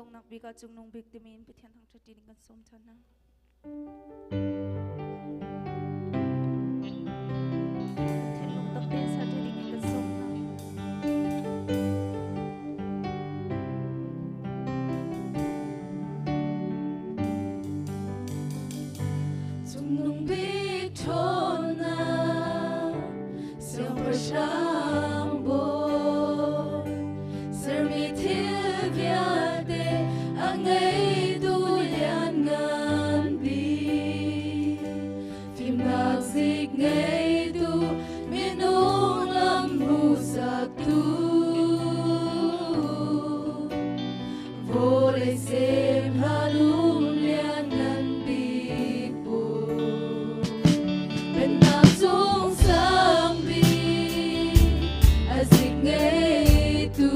dong nak bika chung nung bik timin pithian thang thati ning kan som thana pithian lung tak te sa te ding kan som na chung nung bik thona siang prashang bo sermi thil via de angai du lian ngan bi phim nak zik ngai du minung lam hu sak tu vole sem halum lian ngan bi po ben nak sung sang bi azik ngai tu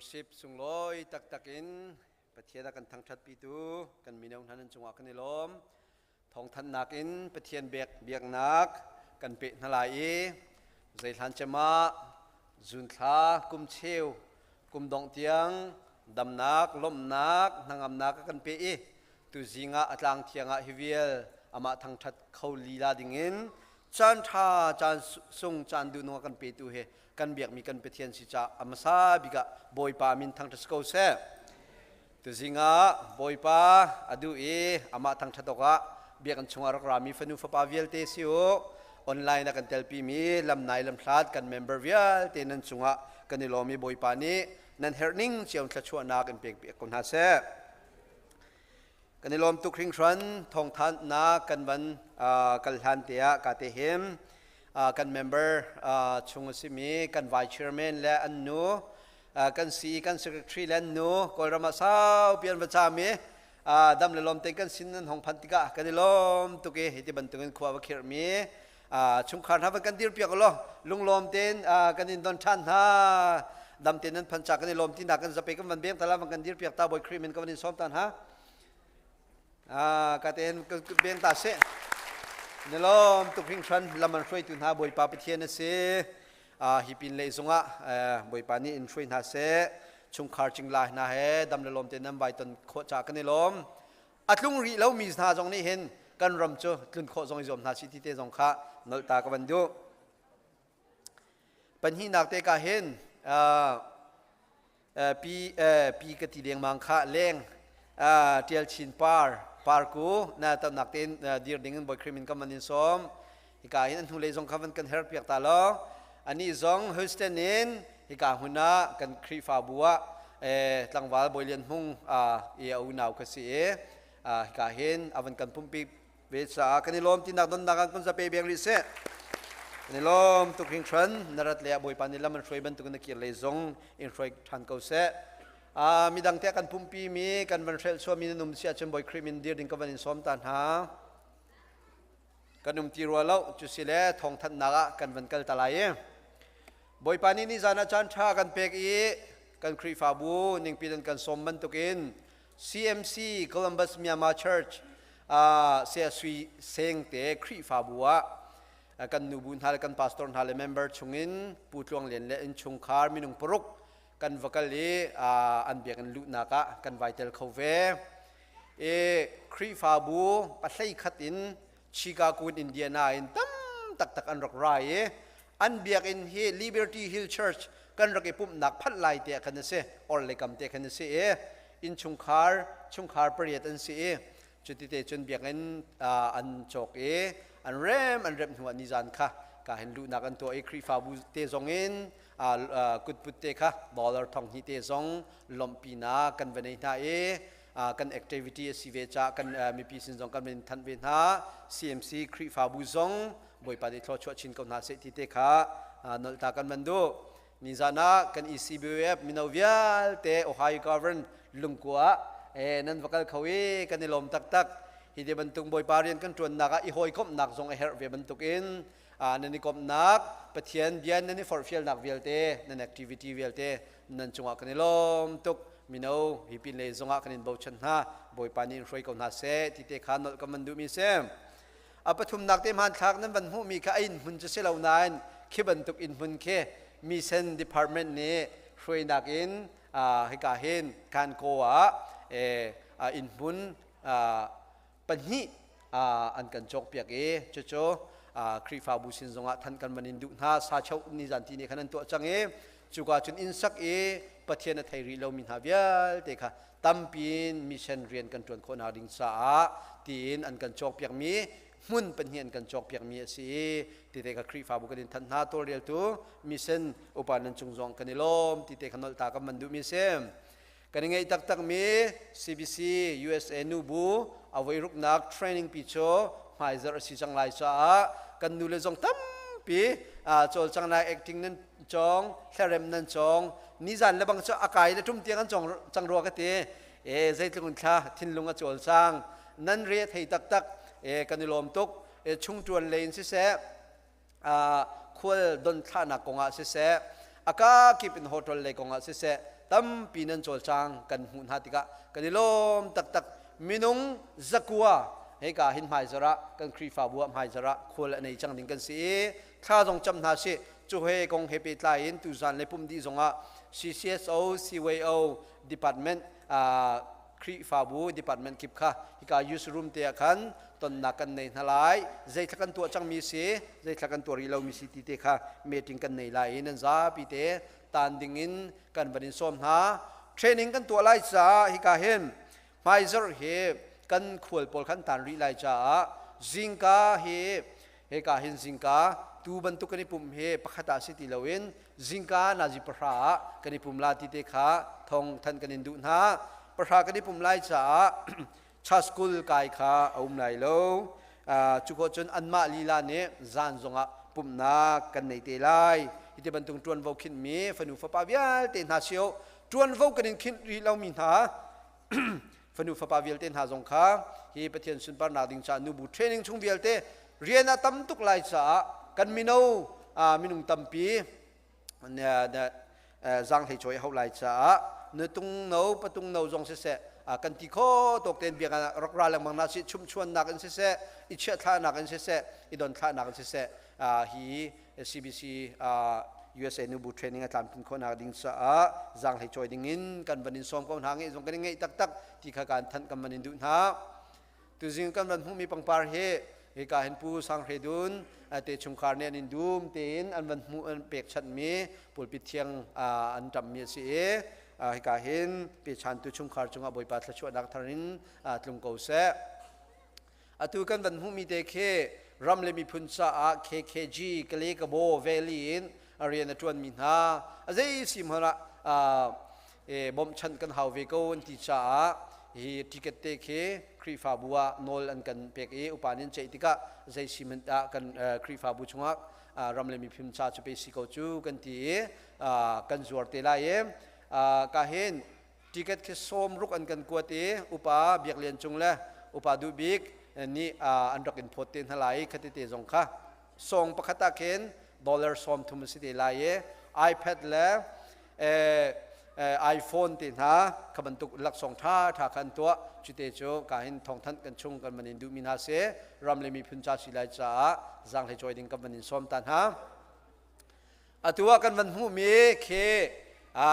worship sungloi tak takin pathian kan thang that pi tu kan minong hanan chunga kan lom thong than nakin pathian biak nak กันเปะนลายใจทันจะมาจุนท้ากุมเชียวกุมดองเตียงดำนักล้มนักนางอำนักกันเปะตุจิงะอัตลังเทียงะฮิเวียลอามาทางทัดเขาลีลาดิ่งินจันท่าจันทรงจันดูนัวกันเปตุเฮกันเบียกมีกันเปเทียนสิจ่าอามาซาบิกะบอยปามินทางทัศกเซตุจิงะบอยปาอดูอามาทางทัดกะเบียกันชงอรักรามีฟนุฟปาเวียลเตซิโอออนไลน์นักกันเทลปีมีลำนายลำพลาดกันเมมเบอร์เวียลเตนันชงะกันนิโลมีบอยปานี้นันเฮอร์นิงเชียวทัชวนากันเปียกเปียกคนหาเซกันนิโลมตุกริงชวนทองทันนากันวันกันทันเตียกาเตหิมกันเมมเบอร์ชงสิมีกันไวเชอร์แมนและอันนูกันซีกันเซคเรทรีและอันนูกอลรามาซาวเปียนประจามีดำเลลมเต็งกันสินนันของพันธิกะกันนิโลมตุกเหตุบันตุกันขวาวเขียมีชุมขานฮับกันดีร์เปียกล้อลุงลมเต็นกันอินดอนชันฮาดำเต็นนั้นพันจากกันนิโลมที่นักกันจะไปกันวันเบี้ยงตะลากันดีร์เปียกตาบอยครีมมันกันวันนี้ซ้อมตันฮะกันเต็นเบี้ยงตาเสนิโลมตุกพิงชันลำมันช่วยตุนหาบอยปาไปเทียนเสฮิปินเลยสงะบอยปานี่อินช่วยหาเสชุมขานจิงลายนาเฮดำเลลมเต็นนั้นใบต้นโคจากกันนิโลมอัดลุงรีแล้วมีหาจงนี้เห็นกันรำโจตุนโคจงอิจอมนาชิติเตจงข้านลตากวันดูปัญหานักเตะกาเห็นปีกติเลียงมังคะเล้งเทียลชินปาร์กูน่าตำนักเต้นดีร์ดิ้งบอยครีมินกัมมันนิสอมฮิกาเห็นทุเลจงข้าวันกันเฮร์เปียกตาล้ออันนี้จงเฮสเตนินฮิกาหุน่ากันครีฟาบัวตั้งวาลบอยเลียนหุงเอออุนาวกษีฮิกาเห็นอวันกันปุ่มปีเวสากันนิลมที่นักดนตรีกันคนจะไปเบียงริเซนิลมตุกิงชันนรัตเลียบอยปานิลมันช่วยบรรทุกนักเกียรติจงอินช่วยทันเขาเสมีดังเตะกันปุ่มปีมีกันวันเชลชัวมีนุ่มเสียจนบอยครีมินดีดิ้งกันวันอินสอมตันหากันนุ่มตีรัวเล่าจุสิเลทองทันนักกันวันกัลตะไลบอยปานินิจานาจันทรากันเปกอีกันครีฟาบูนิ่งปีดันกันสมบรรทุกิน CMC Columbus Myanmar Churchเสียสุยเซงเตะครีฟาบัวกันนูบุญฮาลกันพาสตอร์ฮาลเมมเบอร์ชงอินปูทวงเลียนเล่นชงคาร์มินุงปรุกกันวกัลลีอันเบียกันลุนักะกันไวเทลเขาเวครีฟาบูปัสไลขัดอินชิคาโกอินเดียนาอินตั้มตักอันรักไรอันเบียกันเฮลิเบอร์ตี้ฮิลเชิร์ชกันรักปุ่มนักพัดไลเตะกันเสออร์เลกัมเตะกันเสอินชงคาร์เปรียดอันเสจุดที่เตจนเบียกันอันจอกอันเรมหัวนิจานค่ะการเห็นลูนักอันตัวครีฟาบูเตจงอินกุดปุตเตค่ะดอลลาร์ทองฮิเตจงลมปีนากันเวนินากันแอคทิวิตี้สิเวจากันมีปีสินจงกันเป็นทันเวนา CMC ครีฟาบูจงบอยปาดิทอชวชินกันนาเซติเตค่ะนลตากันมันดูนิจานะกัน ECBF มินาวิอัลเตโอไฮกอเวนลุงกัวนั่นวักเขากันในลมตักฮิเดบันตุงบอยปารีนกันจวนนักอีหอยคบนักทรงเฮร์เวบันตุกินนั่นนี่คบนักปะเทียนเบียนนั่นนี่ฟอร์ฟิลนักเวลเตนั่นแอคทิวิตี้เวลเตนั่นจงอากันในลมตุกมิโนฮิปินเลยจงอากันในบ่าวชันฮะบอยปานีนช่วยกันนาเซที่เตขานนกันมันดูมีเซมปฐุมนักเตมันทักนั้นบรรหุมีข้าอินหุ่นจะเสลาวนานคิบันตุกอินหุ่นเคมีเซนดีพาร์ตเมนต์นี้ช่วยนักอินให้กาเห็นการโกวะอินบุญปัญหิอันกันจกเปียกโจครีฟาบุสินจงะทันกันมันอินดุนาซาเชานิจันทีนี่ขนาดตัวจังจุกาจุนอินสักปะเทียนไทยรีเรามินฮาเวียลเด็กตั้มปีนมิเชนเรียนกันจวนคนหาดิงสาตีนอันกันจกเปียกมีมุนปัญหิอันกันจกเปียกมีสิที่เด็กครีฟาบุกันอินทันนาตัวเรียลตัวมิเชนอุปานันจงจงกันนิลมที่เด็กขนลตากันมันดูมิเซมกันยังไงตักมี CBC USA นูบูเอาไว้รุกนักเทรนนิ่งปีโชไฮเซอร์สิจังไลซ่ากันดูเลยจงตั้มปีโจลจังไลแอคติ้งนั้นจงแคเรมนั้นจงนิจันและบางเจ้าอากาศและทุ่มเตียงกันจงจังรัวกันตีใจตรงข้าทิ้งลงกับโจลจังนั้นเรียกให้ตักกันนิลมตุกชุ่งจวนเลนสิเสควรดนท่านักกงอาสิเสอากาศกิเป็นโฮเทลเลยกงอาสิเสตั้มปีนันโจลจางกันหุ่นหาติกะกันนิลมตักมินุงจักวัว เฮกาหินหายจระกันครีฟ้าบัวหายจระควรในจังดิ่งกันสิถ้าจงจำนาสิจูเฮกงเฮปิตลายตุจันเลปุ่มดีจงอ่ะ CCSO CWO Department ครีฟ้าบัว Department กิบค่ะฮิกา use room เตียกันตนนักกันในทลายใจทักกันตัวจังมีสิใจทักกันตัวรีเลวมีสิติเตค่ะเมติงกันในลายนั่นจ้าปีเตตันดิ่งอินกันบันินสมหาเทรนนิ่งกันตัวไล่จ้าฮิกาเห็นไมเซอร์เฮกันขวลปอลขันตันรีไลจ้าจิงกาเฮกาเห็นจิงกาตูบันตุกันนิปุ่มเฮปะขตาสิติเลวินจิงกานาจิปรากันนิปุ่มลาติเตค่ะทองทันกันนินดุนาปรากันนิปุ่มไลจ้าชาสกุลกายค่ะอุ้มไนโลจุกจนอันมาลีลาเนจานจงะปุ่มนากันในเตลัยอิเตบันตุงจวนวกินมีฟนุฟปาวิลเตนฮาเชียวจวนวกันนินคินรีเลามินหาฟนุฟปาวิลเตนหาจงค่ะฮีประเทศสุนปานาดิงจานูบูเทรนนิ่งชุงวิลเตเรียนตั้มตุกไลจ้ากันมิโนมินุงตัมปีเนี่ยจังให้ช่วยเขาไลจ้าเนื้อตุงโนปตุงโนจงเสะกันที่ข้อตกเต็นเบียกันรักราแรงมังนาสิชุมชวนนักกันเสะอิเชท่านักกันเสะอิดอนท่านักกันเสะฮี CBC USA นูบูเทรนนิ่งตามเป็นคนนักดิ้งสะจังให้ช่วยดิ้งอินกันบันดินสมก็ทางนี้จงกันยังไงตักที่ข้าการทันกันบันดินดุนฮะตัวจริงกันบันผู้มีปังปาร์เฮกาเห็นผู้สังเฮดุนเตชงคาร์เนนินดูมเตนอันบันผู้อันเปียกชันมีปุลปิเทียงอันจำมีสิฮิกาเห็นปีชันตุชุงคาร์จงอาบอยปัตละชวดักทารินตรงเกาเสอตุกันบันผู้มีเตเครัมเลมีพุนซาKKG กะเลกะโบเวลีนอารียนตวนมินฮาอาเจสิมฮระบอมชันกันฮาวเวโกนติชาฮีทิเกตเตเคครีฟาบัวนอลอันกันเปกอุปานินเจติกะใจซิมันตะกันครีฟาบูชงะรัมเลมีพิมชาจุเปสิโกจูกันตีกันจวดเตลายกาเห็นทิเกตเคสอมรุกอันกันกวดอุปาเบียกเลียนจงละอุปาดูบิกนี่อันรักอินพอตเตนทลายคติเตจงค่ะส่งประคตาเคนดอลลาร์สอมทุมสิเตลาย iPad และiPhone ติดหาขบันตุกหลักสองท่าถ้าขันตัวจุดเตโจการเห็นทองทันกันชงกันมันอินดูมินาเซรัมเลมีพุนชาสิไลจ้าจังให้จอยดิ้งกันมันอินสมตันฮะตัวกันมันหูมีเค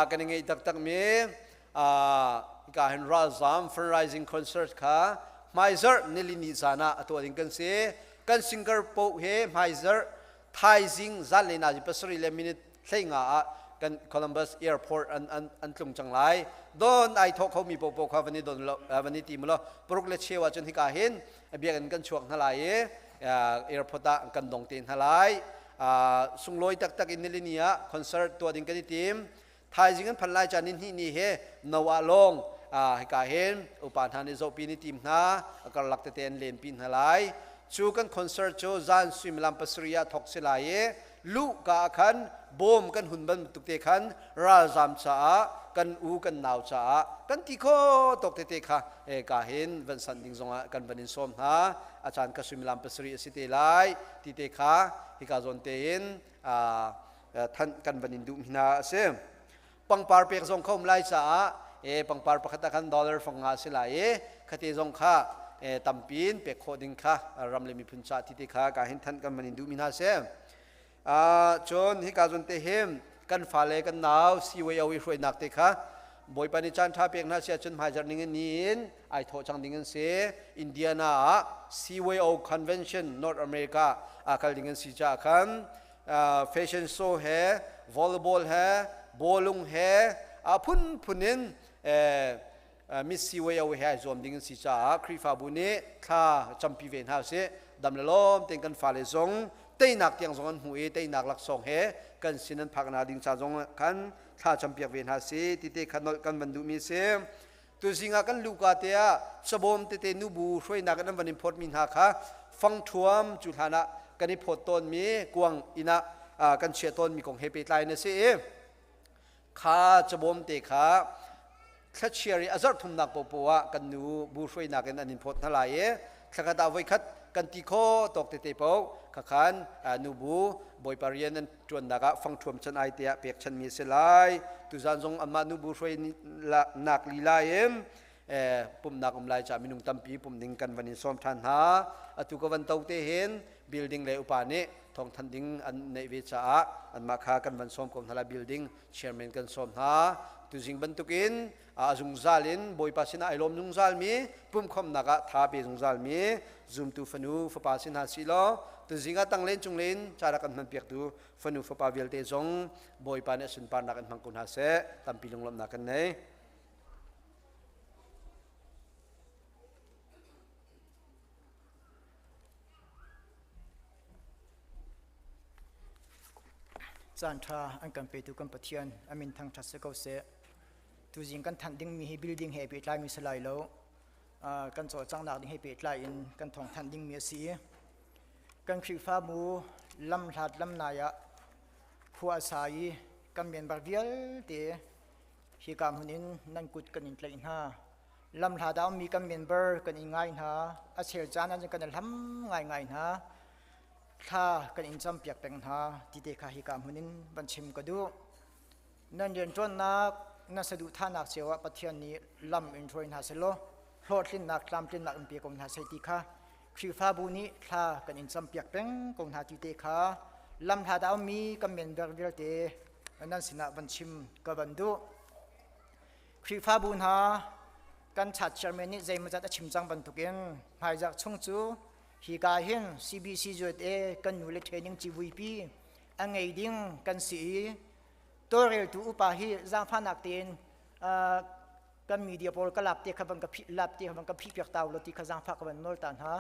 กันยังไงตักมีการเห็นราซาม fundraising concert ค่ะไมเซอร์นิลินิจานะตัวดิ้งกันเซกันสิงคโปร์เฮไมเซอร์ไทยซิงจันเลนาจิปัสริเลมินิตเท่งกันโคลัมบัสแอร์พอร์ตอันตรงจังไรโดนไอทอกเขามีโปโปเขาวันนี้โดนวันนี้ทีมเราปลุกเลเชว่าจนที่กาเห็นเบียกันช่วงทลายแอร์พอร์ตกันดงเตียนทลายสุงลอยตักอินเนลินียคอนเสิร์ตตัวดิ้งกันทีมไทยจิงกันพันลายจานินที่นี่เฮนวาลงให้กาเห็นอุปาทานในโซปีนิทีมนะก็หลักเตนเลนปินทลายชูกันคอนเสิร์ตโจจานสวิมลัมปัสริยาทอกสิลายลูกกาขันบอมกันหุ่นบันตุกเตขันราจามจ้ากันอูกันนาวจ้ากันที่โคตกเตค่ะกาเห็นวันสันดิงจงกันบันินสมฮะอาจารย์กสุมิลามปัสริยสิเตไลที่เตค่ะฮิกาจนเตนท่านกันบันินดุมินาเซปังปาร์เปียกจงเข้ามาไล่จ้าปังปาร์ประคตะกันดอลลาร์ฟังงาสิไลคติจงค่ะตัมปีนเปียกโคดิงค่ะรำเลมีพุนชาที่เตค่ะกาเห็นท่านกันบันินดุมินาเซจนฮิกาจนเตเฮมกันฟ้าเลกันหนาวซีเวอวิฟวยนักเตค่ะบอยปานิจันท่าเปียกน่าเสียจนหายจากนิ่งนี้ไอโทจังนิ่งเสียอินเดียนาซีเวอคอนเวนชั่นนอร์ทอเมริกาคัลนิ่งสีจ้าคันแฟชั่นโชว์เฮวอลเลย์บอลเฮบอลลุงเฮพุนินมิสซีเวอเฮจอมนิ่งสีจ้าครีฟาบุเน่ท่าจำปีเวนฮาเซดำเลล้อมเต็งกันฟ้าเลซงเตยนักเตียงจงหัวเตยนักหลักสองเฮกันสินันพักนาดิงชาจงกันถ้าจำเปียกเวียนหาสีติเตขันนอกันบรรดุมีเสตัวสิงากันลูกาเตียสบอมเตนูบูช่วยนักกันวันนิพดมินหาค่ะฟังทวมจุฬานะกันนิพดต้นมีกวงอินะกันเชียต้นมีของเฮปิไลน์เสียข้าสบอมเตค่ะข้าเชียร์อาจารย์ทุมนักปปัวกันนูบูช่วยนักกันนิพดนั่นแหละข้าก็ดาวไว้คัดกันที่โคตกเตเปาขันนูบูบอยปารียนนั้นจวนนักฟังทวมชันไอเตียเปียกชันมีเสลายตุจันจงอามานูบูช่วยนักลีลาย ปุ่มนักอมลายจะมินุงตัมปีปุ่มนิ่งกันวันนี้ซ้อมทันหาอตุกวันเตาเตเห็นบิลดิ้งเลอุปานิทองทันดิ้งอันในวิชาอันมาคากันวันซ้อมกองทลาบิลดิ้งเชียร์แมนกันซ้อมหาตุสิงบันตุกินจุงซาลินบอยปัสินาไอลมจุงซาลมีปุ่มคอมนักทาเปจุงซาลมีซุมตูฟนูฟปัสินาสิโลตุสิงาตังเลนจุงเลนจารักันมันเปียกตูฟนูฟปาเวลเตจงบอยปาเนสุนปานักันมังกุนหาเสตัมปีลงลมนักันเนจานทราอันกันไปตุกันปะเทียนอามินทางทัศเกาเสตุจิงกันทันดิ้งมีให้บิลดิ้งให้เปิดลายมีสลายแล้วกันโจจังหนักดิ้งให้เปิดลายอินกันทองทันดิ้งมีสีกันคริฟ้ามูลำหัดลำนายะหัวสายกันเมียนบาร์เวียลเตะฮิกามหุนินนั่นกุดกันอินเลยนะลำหัดเอามีกันเมียนเบอร์กันอินง่ายนะอาเชลจานั้นกันลำง่ายนะถ้ากันอินจำเปียกเป็นหาที่เด็กฮิกามหุนินบัญชิมก็ดูนั่นเดินจนนักน่าสะดุดท่านักเสียวปะเทียนนี้ลำอินทรอยนาเซโลโหดลิ้นนักลำลิ้นนักอินเปียกงนาเซติค่ะคือฟ้าบุนี้ถ้ากันอินจำเปียกเป็นกงนาที่เด็กค่ะลำท่าดาวมีกันเมียนเบอร์เวลเตนั่นสินะบัญชิมก็บันดูคือฟ้าบุญหากันชัดเชอร์เมนิใจมันจะชิมจังบันทุกินหายจากชงจูฮิกาเห็น CBC จุดกันอยู่เลเทนิง GVP อันไงดิ้งกันสีตัวเร็วตัวอุปาหิจางพานักเตียนกันมีเดียโพลก็หลับเตียขบังกับหลับเตียขบังกับพี่เปียกเตาลติขจางฟักบันโนลตันฮะ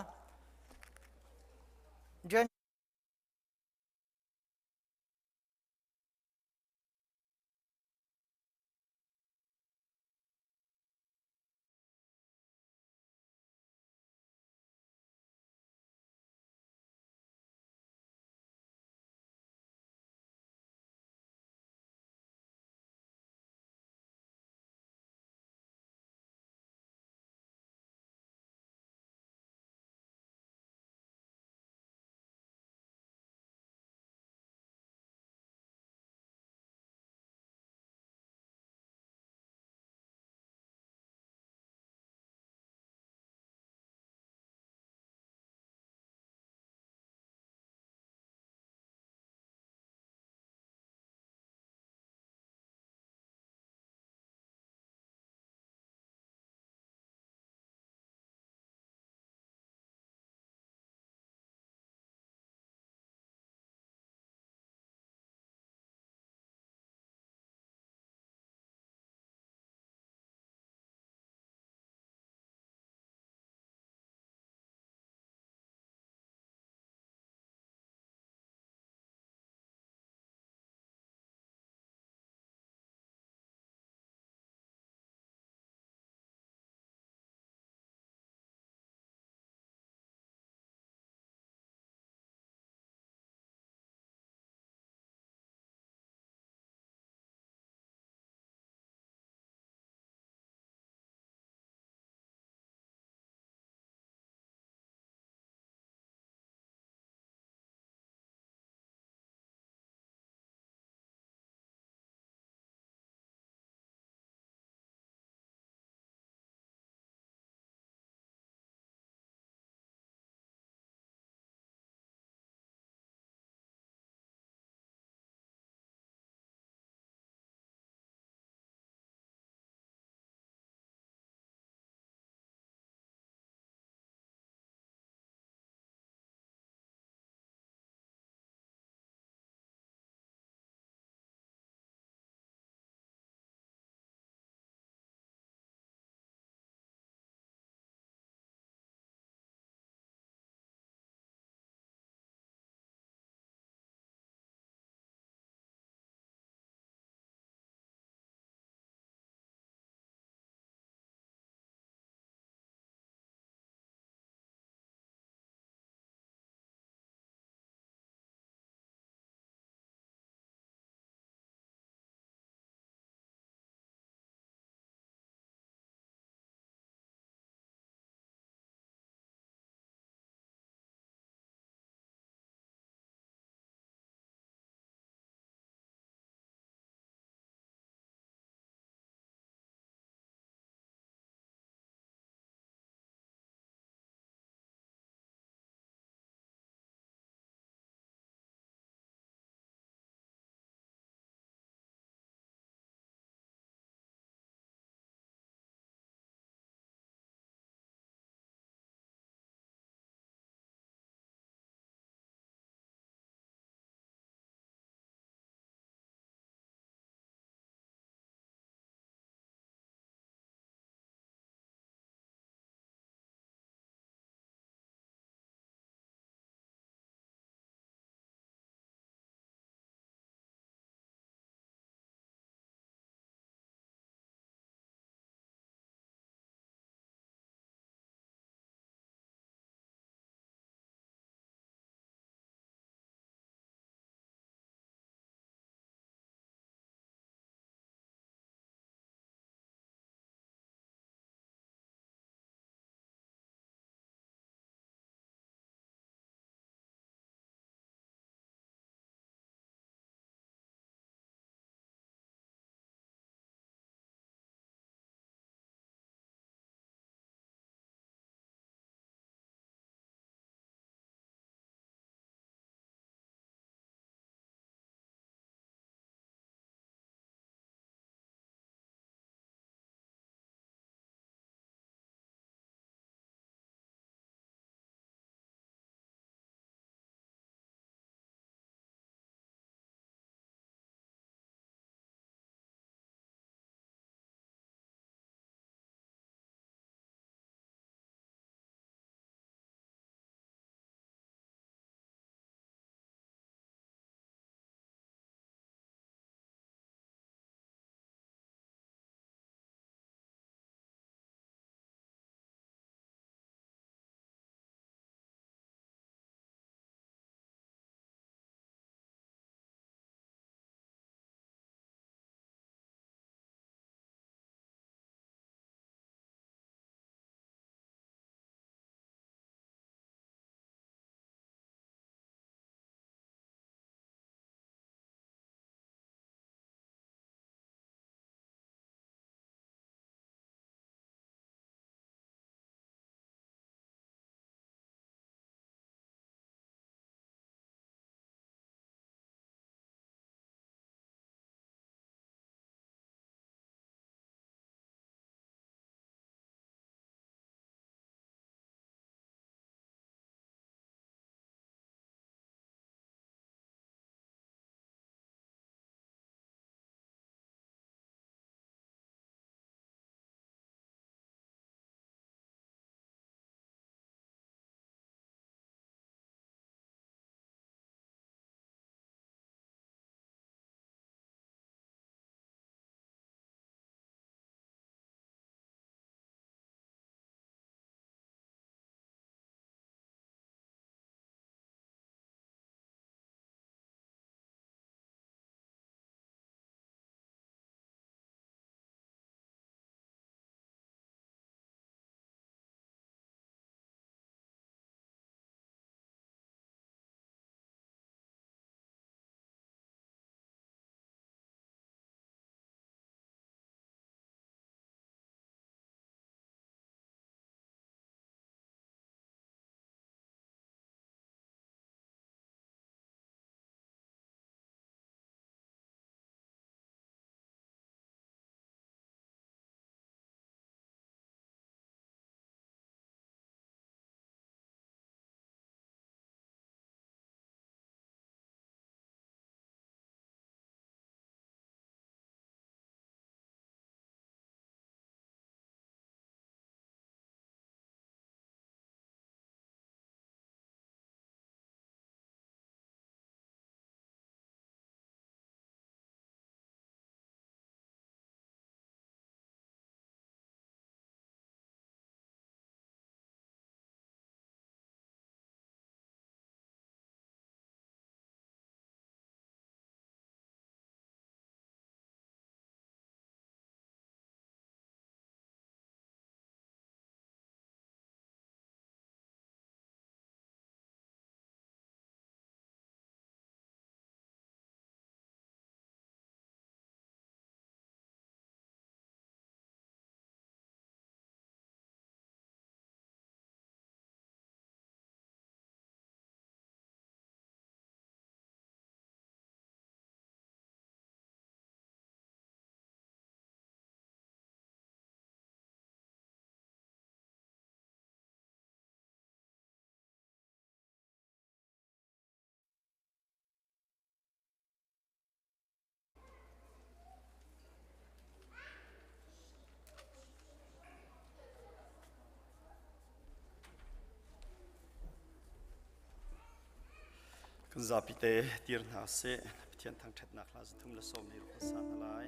zapite tir na se thian thang that na khla thum la som ni ro sa na lai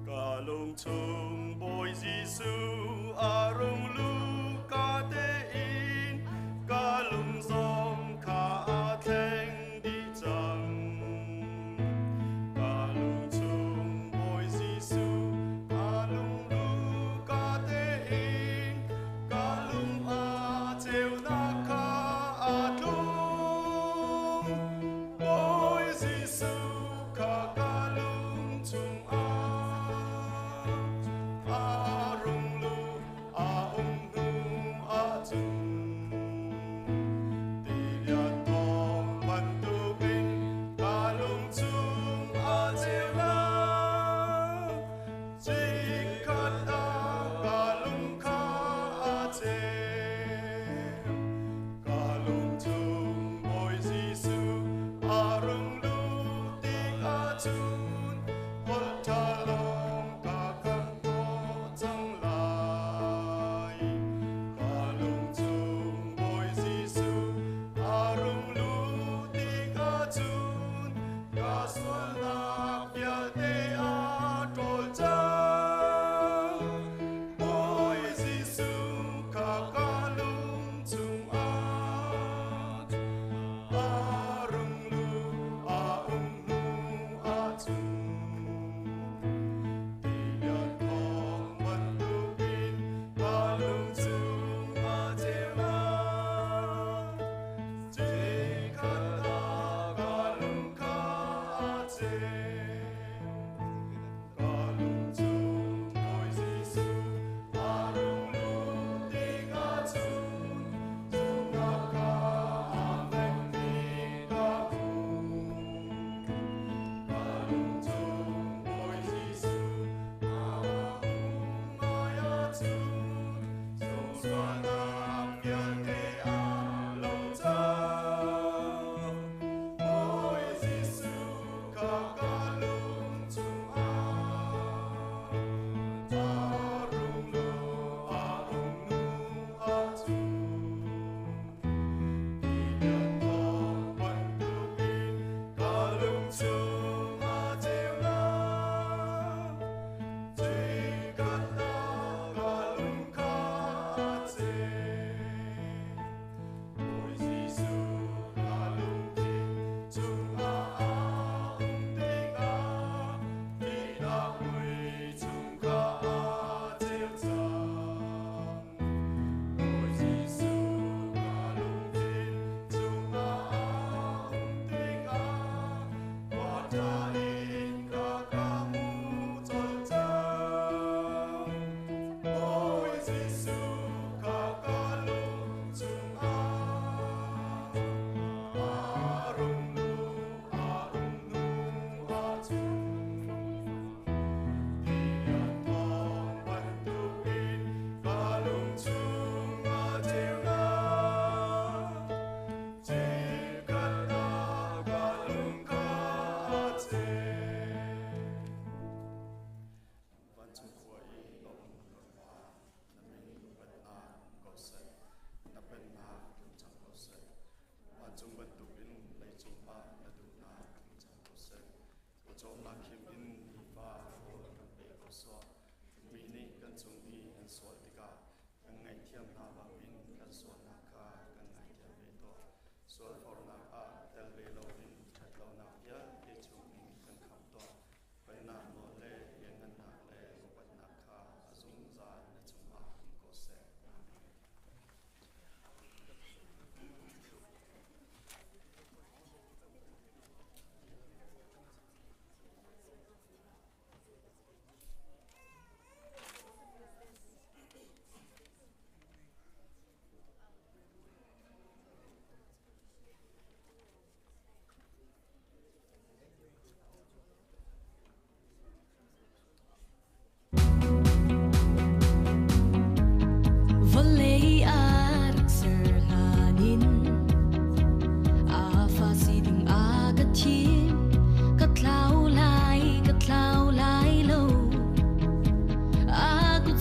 kalung chung boy jisu arung lu ka te in kalung zong ka theng di chang kalung chung boy jisu kalung lu ka te in kalung a cheu na ka atlung boy jisu ka kalung chung arung lu a nu a chung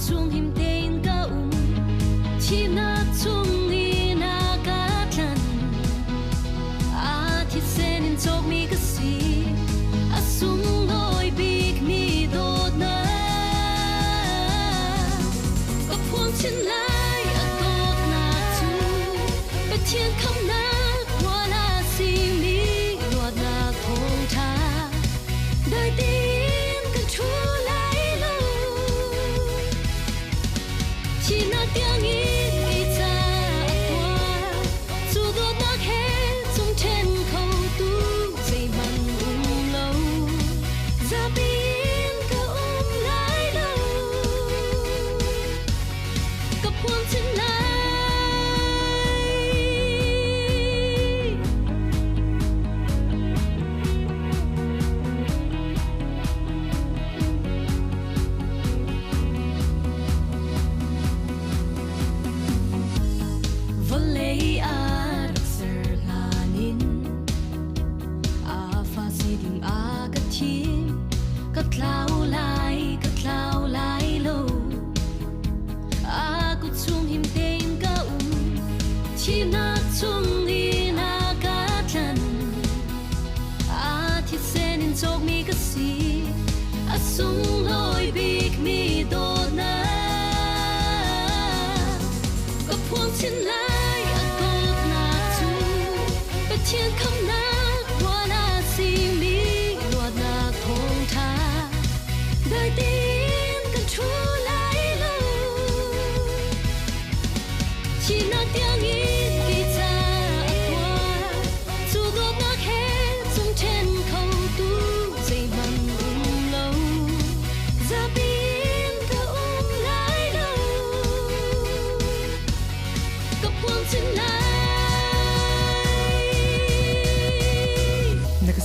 chung him tein ka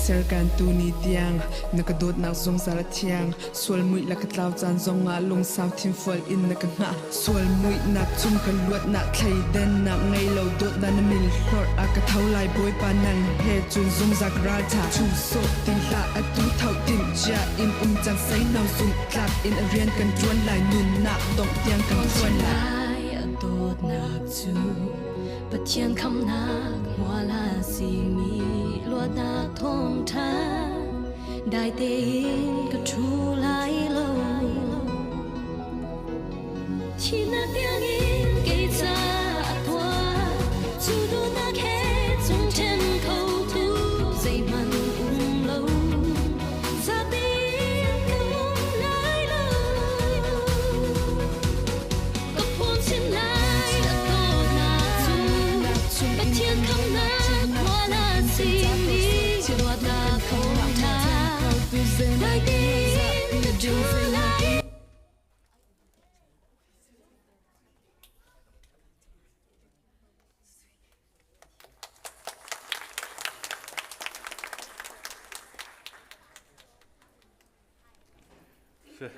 Serkan tu ni tiang nakadot nak zong sala tiang sual mui la katlaw chan zong nga long south team fall in nakanga sual mui nak chum kan luat nak thai den nak ngai lo dot dan mil hlor a ka thau lai boy panan he chun zong zak ra tha chu so tin la a tu thau tin cha in chan sai nau zum klap in a rian kan chuan lai nun nak dong tiang kan chuan lai a dot nak chu pathian kham nak wala si mi lua na thong tha dai te ka thu lai lo chi na tiang in ke cha atwa chu do na khe chung chen khâu tu zai man lo za tin ka lai lo ka phun sin lai a to na chu pathian kham na wala si mi lua na thong tha dai te ka thu lai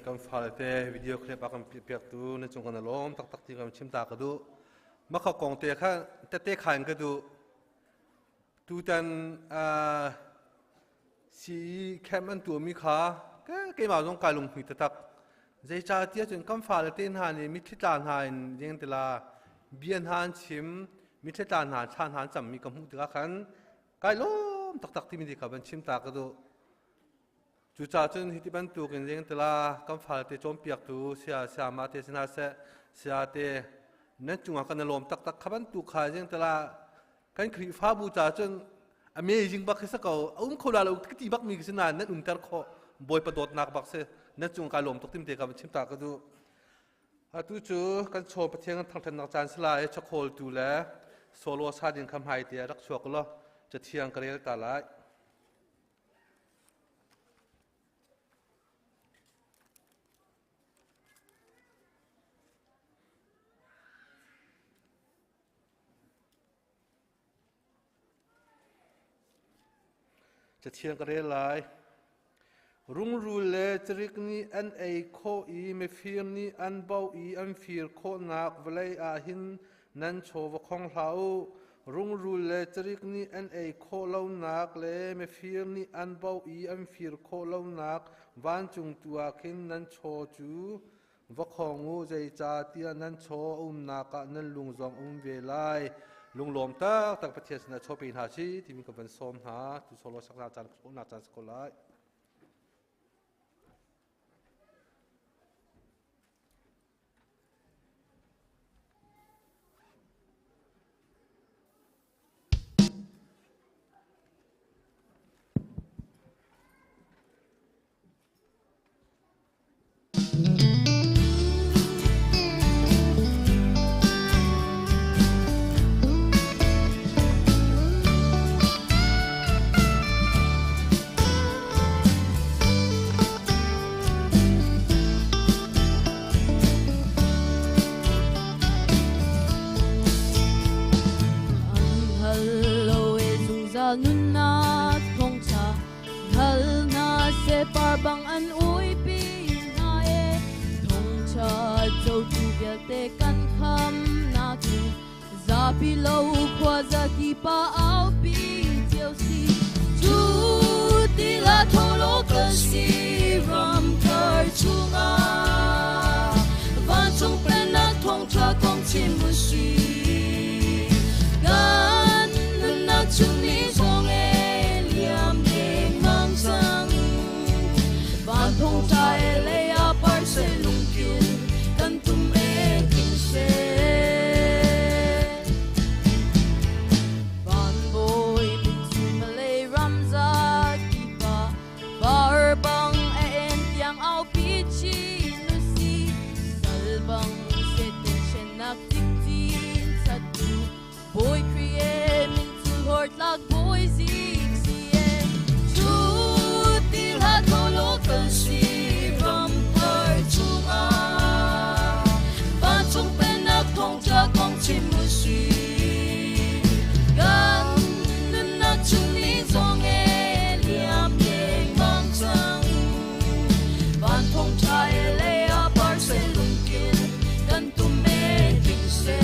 kan falte video clip akan piak tu na chung kan lom tak tak ti kan chim ta ka du ma kha kong te kha te khan ka du tu tan si keman tu mi kha ke ma jong ka lung hui ta tak zai cha tia chun kan falte ha ni mi thi tan ha in jeng te la bian han chim mi thi tan ha chan han cham mi ka mu ta khan kai lom tak tak ti mi di ka ban chim ta ka du chú cha chân hiti ban tu kan jeng tela kam phal te chom piak tu sia ma te sina se sia te na chunga kan lom tak tak khaban tu kha jeng tela kan khri fa bu cha chân amazing bak se ko khola lo ti bak mi sina na tar kho boy pa dot nak bak se na chung ka lom tok tim te ka chim ta ka du a tu chu kan cho pa thiang thang than nak chan sla e chakhol tu la solo sa din kham hai te rak chuak lo cha thiang ka rel ta laiจะเทียงกันได้หลายรุ่งรูเลจริกนี้อันเอโคอีเมฟิร์นี้อันเบาอีอันฟิร์โคนักเวลัยอาหินนันโชวของเขารุ่งรูเลจริกนี้อันเอโคเล่านักเลเมฟิร์นี้อันเบาอีอันฟิร์โคเล่านักวันจุงตัวขินนันโชจู vóc hong u dây cha tia nan cho na ka nan lung zong về lai lung lom ta tak pathian na cho pin ha chi ti mi ka ban som ha tu solo sakna chan na chan skolai bằng ăn uống pin hai thong cha châu chu bia te kan kham na ki za pi lâu khoa za ki pa ao pi chiao si chu ti la tho lo ka si ram kar chunga van chung pen na thong cha kong chin mu si gan na chung ni song e liam ding mang sang van thong cha e le a par se lung kin kan tum e kin se van boy min su malay ramza ki pa bar bang e en tiang au pi chi nu si sal bang se ten chen nak tik tin sa tu boy create min su hort lag boy zik si en chu til ha tholo kan si ram par chunga van chung pen nak thong cha kong chin mu si gan nun na chung ni zong e liam ye mang sang van thong cha e le a par se lung kin kan tu me king se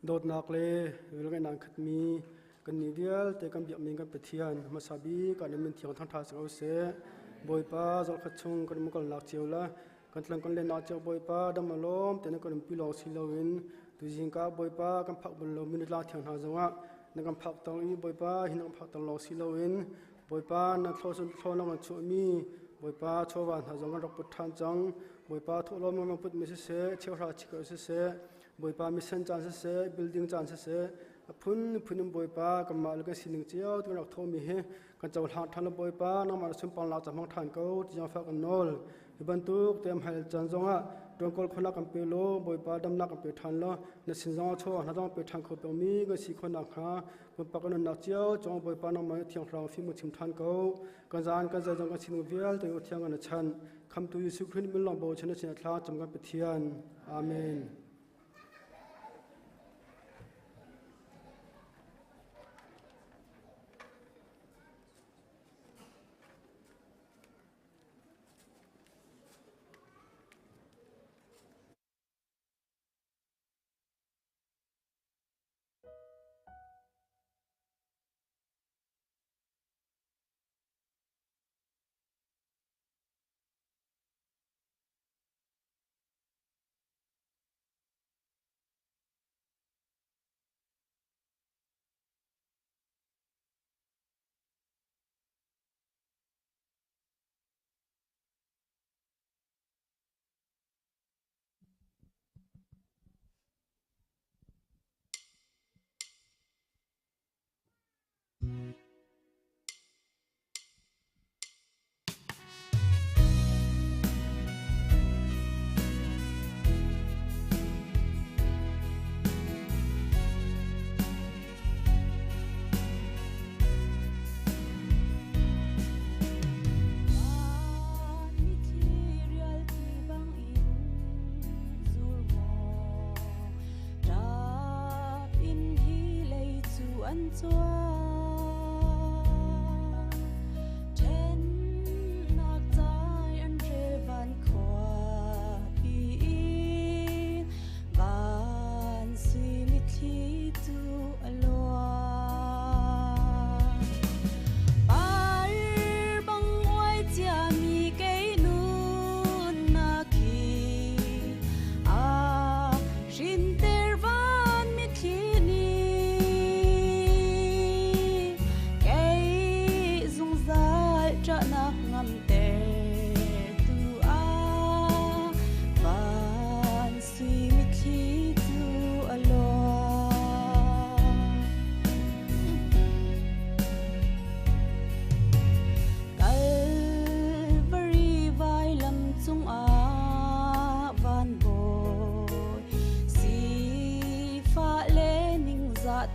dot nak le wilga nang khat mi kan ni dial te kam biak ming kan pathian masabi kan min thiang thang tha sang se boipa zol khat chung kan mukal nak cheula kan tlang kan le na cheu boipa damalom te na kan pilong silowin tu jingka boipa kan phak bul lo min la thiang ha zawa na kan phak tang i boipa hin kan phak tang lo silowin bồi pa na thlo sun thlo na chu mi bồi pa chowan ha jong rak put than chang bồi pa tholo ma put mi se cheu ra chi ko se bồi pa mission chan se building chan se phun phunim bồi pa kamal ka sining chiao tu rak tho mi he kan chaw ha than bồi pa na ma sum pang la chamang than ko ti jang fa kan nol ibantuk tem hal chan zonga tongkol khona kampelo boi pa dam na kampe than lo na sinjang cho na jang pe thang kho pe mi ga si khona kha boi pa kan na chiao chong boi pa na ma thiang rang fi mu chim than ko kan jan kan jang ka sinu vial te thiang na chan kham tu yesu khrin min long bo chana china thla cham ga pe thian amen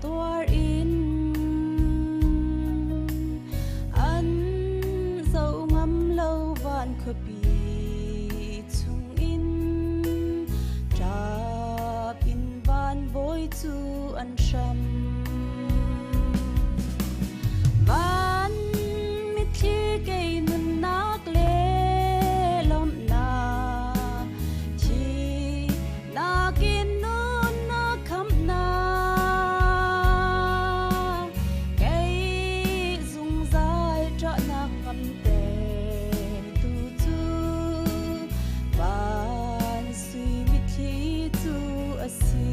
tuar in an dấu ngắm lâu van khơi bị chung in trap in van bối chu an sham van mit thi cây nun nak le lom na thi na kin nun na kham na cây dung dài cho na kham te tu tu van suy mit thi tu asi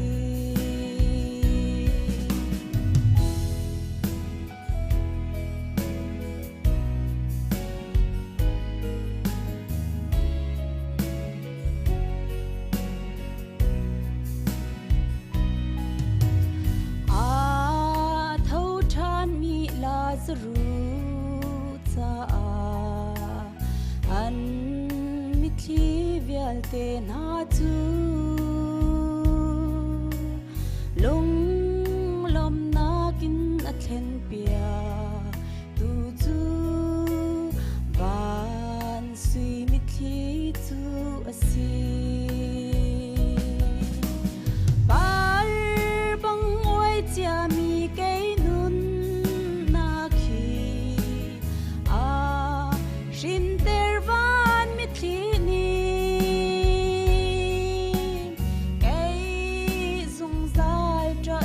thâu than mi Lazarus cha an mi thi vial te na chu lung lom na kin a thlen pia tu chu van sui mi thi chu asi par bang oi cha mi cây nun na khi shin ter van mi thi ni cây dung dài cho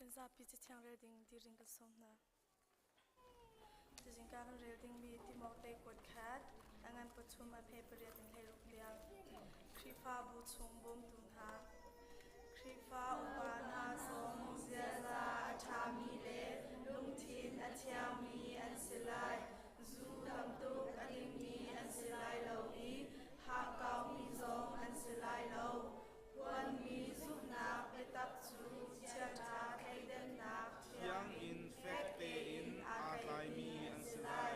in za pi chi chang re ding di ring ka som na jing ka re ding mi ti mo te kot khat angan ko chum a paper ya ding he ruk liang krifa bu chung bom tum ha krifa upa na som zia za tha mi le lung thin a chia mi an silai zu lam tu aling mi an silai lo i ha kau mi zong an silai lo wan mi zu na pe tak chu chia tha thai den na yang infecte in akai mi an silai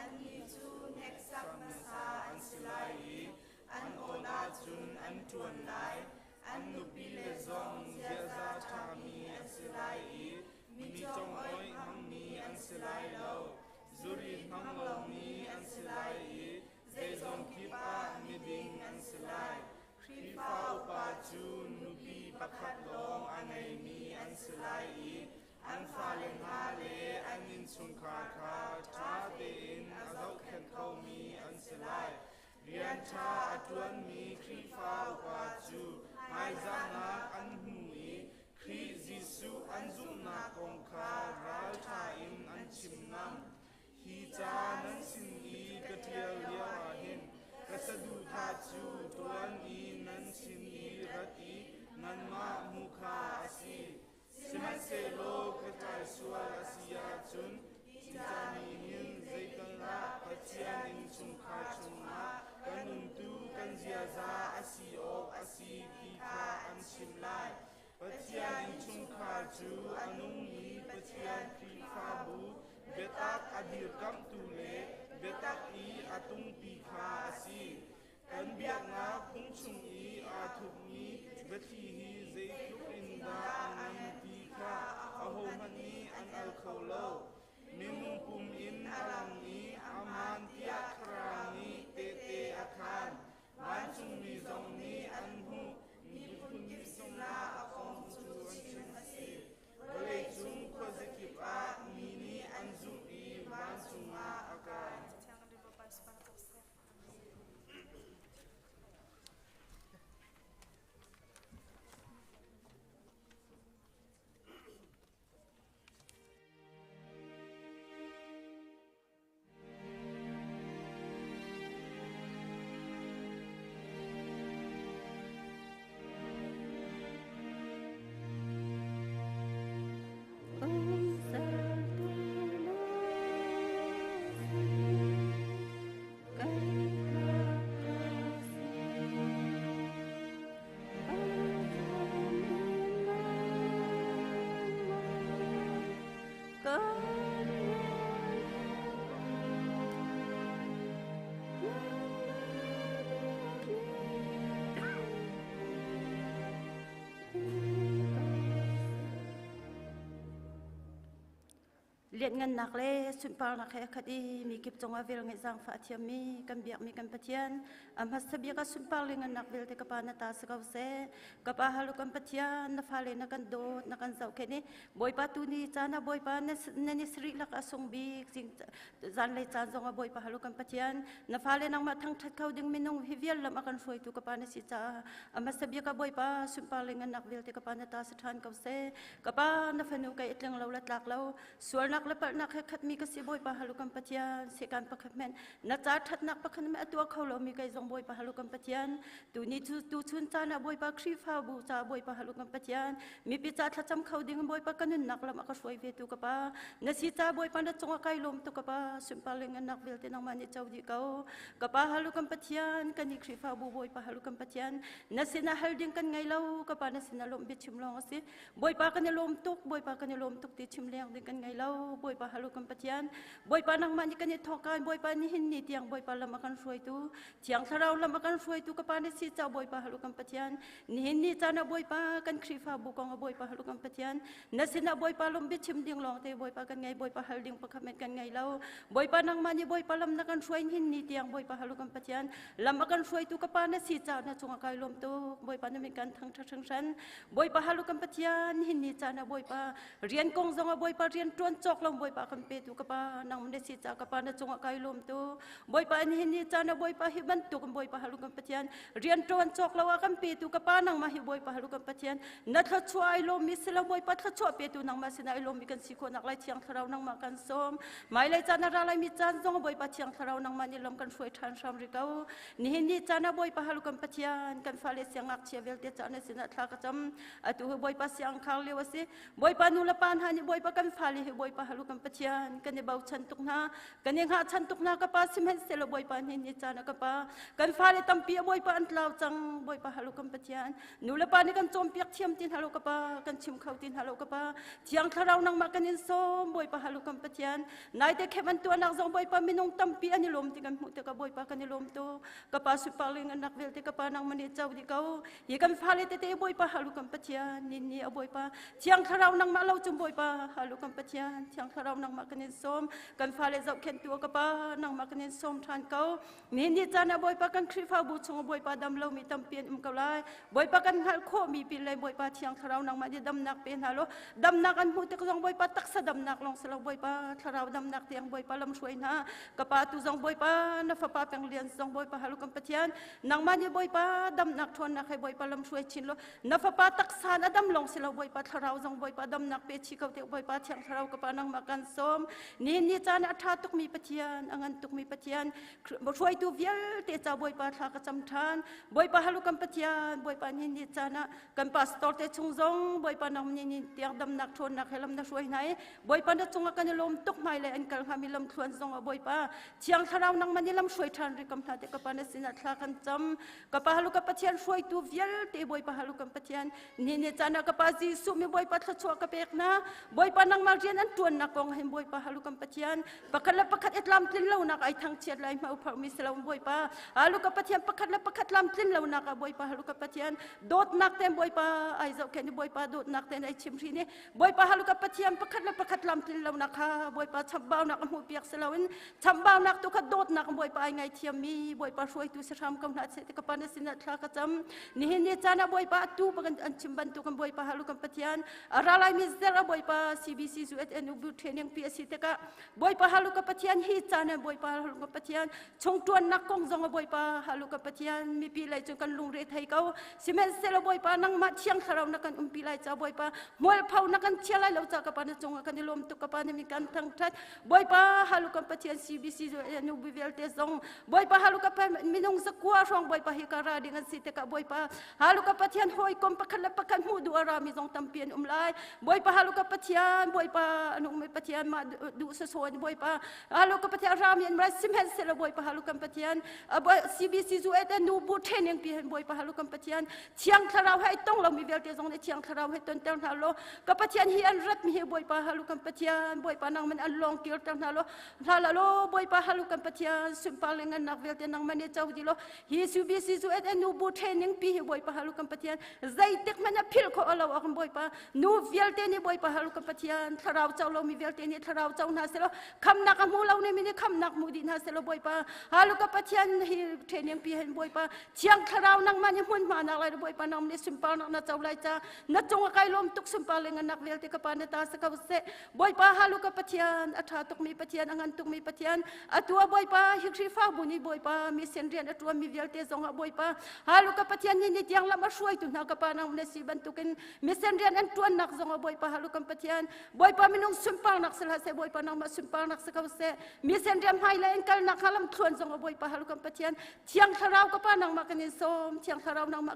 an mi chu nek sak na sa an silai an ona chun an tuan lai an nupi le zong zia za tha mi an silai mi chong oi hang mi an silai lo zuri hang lo mi an silai zai zong kipa mi ding an silai krifa upa chun nupi pakhat long anai mi an silai an fa le ha le an in chung kha kha tha de in azau khen khau mi an silai rian tha atuan mi krifa upa chu mai za na an hu khri jisu an zu na kong kha ral tha in an chim nam hi cha nan sin ka tial lia hin kasadu tha chu tuan nan sin rat nan ma mukha asi siman se lo katai sual asia chun tani hin zaitan la pachian in chung kha chung na kanun tu kan zia za asi ok asi ki kha an chim lai pachian in chung kha chu anung ni pachian ki kha bu betak adir kam tu le betak I atung pi kha asi kan biak nga khung chung I athuk ni bethi hi zai thuk in da angan pi kha aho mani an al kholo mimung pum in alang ni aman tia khrani te te akhan man chung mi zong ni an hu ni phun ni song na akong chu an chin asi le chung ko zakip a mi ni an zu I man chung ma akai chang ri ba pas pa to se liệt ngân nạc lê xuân pal nạc hệ khát đi mi kịp trong avel ngay giang phát thiam mi cầm biak mi cầm patian hát sabi ka xuân pal lê ngân nạc vel te kapa nata sakaw se kapa halu cầm patian na phale na kan do na kan zau kene boy pa tu ni chana boy pa na ni sri lak asong bi sing zan lê chan zonga boy pa halu cầm patian na phale nang ma thang that khau ding minung hivial lam akan foi tu kapa na si cha hát sabi ka boy pa xuân pal lê ngân nạc vel te kapa nata sathan kaw se kapa na phanu kai itleng lo lat lak lo suar nak lepas nak khat mi kasi boy pahalukan patian sekan pakhamen na cha that nak pakhan me atua kholo mi kai zong boy pahalukan patian tu ni tu chun cha na boy pa khrifa bu cha boy pahalukan patian mi pi cha thacham khoding boy pa kanun nak lam aka soi ve tu ka pa na si cha boy pa na chonga kai lom tu ka pa simpaleng nak vel te nang mani chaudi kau ka pa halukan patian kani khrifa bu boy pahalukan patian na sina halding kan ngai lo ka pa na sina lom bi chimlong asi boy pa kan lom tuk ti chimleng ding kan ngai lo boy pa halukan patian boy pa nang mani kan thokan boy pa ni hin ni tiang boy pa lam akan suai tu tiang tharau lam akan suai tu ka pa ni si cha boy pa halukan patian ni hin ni cha na boy pa kan khrifa bu kong boy pa halukan patian na sina boy pa lom bi chim ding long te boy pa kan ngai boy pa halding pa khamet kan ngai lo boy pa nang mani boy pa lam na kan suai hin ni tiang boy pa halukan patian lam akan suai tu ka pa na si cha na chunga kai lom tu boy pa na mi kan thang thang san boy pa halukan patian hin ni cha na boy pa rian kong zonga boy pa rian tuan chok lom boy pa kampe tu kapa nang mendesi ca kapa na chunga kai lom tu boy pa ni ni cha na boy pa hiban tu kam boy pa halu kam patian rian tron chok lawa kampe tu kapa nang ma hi boy pa halu kam patian na thla chuai lom mi sela boy pa thla chua pe tu nang ma sina lom mi kan sikho nak lai chiang tharau nang ma kan som mai lai cha na ra lai mi chan zong boy pa chiang tharau nang ma ni lom kan fuai than sam ri kau ni ni cha na boy pa halu kam patian kan fale siang ak che vel te cha na sina thla ka cham atu boy pa siang khang le wasi boy pa nu la pan ha ni boy pa kan fale hi boy pa halu kam patian kan ni bau chan tuk na kan ni ha chan tuk na ka pa sim hen selo boy pa ni cha na ka pa kan fale tam pi boy pa an tlau chang boy pa halu kam patian nu la pa ni kan chom piak thiam tin halu ka pa kan chim khau tin halu ka pa chiang tharau nang ma kan in som boy pa halu kam patian nai te kheban tu anak zong boy pa minung tam pi ani lom ti kan mu te ka boy pa kan ni lom tu ka pa su paling anak vel te ka pa nang mani chau di kau ye kan fale te boy pa halu kam patian ni boy pa chiang tharau nang ma lo chum boy pa halu kam patian chiang tharau nang ma kan in som kan fale zau khen tu ka pa nang ma kan in som than kau ni cha na boy pa kan khri fa bu chung boy pa dam lo mi tam pien kau lai boy pa kan hal kho mi pi lai boy pa chiang tharau nang ma di dam nak pen halo dam nak an mu te ka zong boy pa tak sa dam nak long selo boy pa tharau dam nak tiang boy pa lam shuai na ka pa tu zong boy pa na fa pa peng lian zong boy pa halu kam patian nang ma ni boy pa dam nak thon nak hai boy pa lam shuai chin lo na fa pa tak sa na dam long selo boy pa tharau zong boy pa dam nak pe chi kau te boy pa chiang tharau ka pa nang ma kan som ni cha na tha tuk mi patian angan tuk mi patian bo shuai tu vial te cha boy pa tha ka cham than boy pa halu kam patian boy pa ni cha na kan pastor te chung zong boy pa nang ni tiang dam nak thon nak helam na shuai nai boy pa na chunga kan lom tuk mai le an kal hami lam thon zong boy pa chiang tharau nang mani lam shuai than ri kam tha te ka pa na sina thla kan cham ka pa halu ka patian shuai tu vial te boy pa halu kam patian ni cha na ka pa ji su mi boy pa thla chua ka pek na boy pa nang mar rian an tuan na kong hem boy pa halu kam patian pakhat la pakhat etlam tlin lo nak ai thang chet lai ma upar mi selo boy pa halu ka patian pakhat la pakhat lam tlin lo nak boy pa halu ka patian dot nak tem boy pa ai zau ken boy pa dot nak ten ai chim ri ne boy pa halu ka patian pakhat la pakhat lam tlin lo nak ha boy pa chambau nak mu piak selawin chambau nak tu ka dot nak boy pa ai ngai thiam mi boy pa shuai tu sram kam na se te ka pa na sina thla ka cham ni chana boy pa tu pakan an chimban tu kan boy pa halu kam patian aralai mi zera boy pa CBC zu et enu bu training PSC te ka boy pa halu ka patian hi chana boy pa halu ka patian chong tuan nak kong zong boy pa halu ka patian mi pi lai chu kan lung re thai kau simen selo boy pa nang ma chiang tharau na kan pi lai cha boy pa mol phau na kan chia lai lo cha ka pa na chong kan lom tu ka pa na mi kan thang that boy pa halu ka patian CBC zu enu bu vel te zong boy pa halu ka pa minung sa kwa rong boy pa hi ka ra ding si te ka boy pa halu ka patian hoi kom pakhat la pakhat mu du ara mi zong tam pian lai boy pa halu ka patian boy pa anu me patian ma du sa so boy pa halu ka patian ram yen ra sim hen selo boy pa halu ka patian boy CBC zu et nu bu training pi hen boy pa halu ka patian chiang tharau hai tong lo mi vel te zong ne chiang tharau hai ton tang halo ka patian hi an rat mi he boy pa halu ka patian boy pa nang man an long kir tang halo hala lo boy pa halu ka patian sim pa lengan nak vel te nang man ne chau di lo hi CBC zu et nu bu training pi he boy pa halu ka patian zai tek man phil ko alo ak boy pa nu vel te ni boy pa halu ka patian tharau chau lo mi vel te ni tharau chau na selo kham nak mu lo ne mi ni kham nak mu di na selo boy pa halu ka patian hi training pi hen boy pa chiang tharau nang man mun ma nak lai boy pa nam ni sim pa nak na chau lai cha na chong kai lom tuk sim pa lengan nak vel te ka pa na ta sa ka se boy pa halu ka patian atha tuk mi patian angan tuk mi patian atua boy pa hikri fa bu ni boy pa mi sen rian atua mi vel te zong boy pa halu ka patian ni tiang la ma shuai tu na ka pa nang ne si ban tukin mi sen rian an tuan nak zong boy pa halu ka patian boy pa minung sumpang nak sel se boy pa nang ma sumpang nak sa ka se mi sen rian hai la enkal nak halam thon zong boy pa halu ka patian chiang tharau ka pa nang ma kanin som chiang tharau nang ma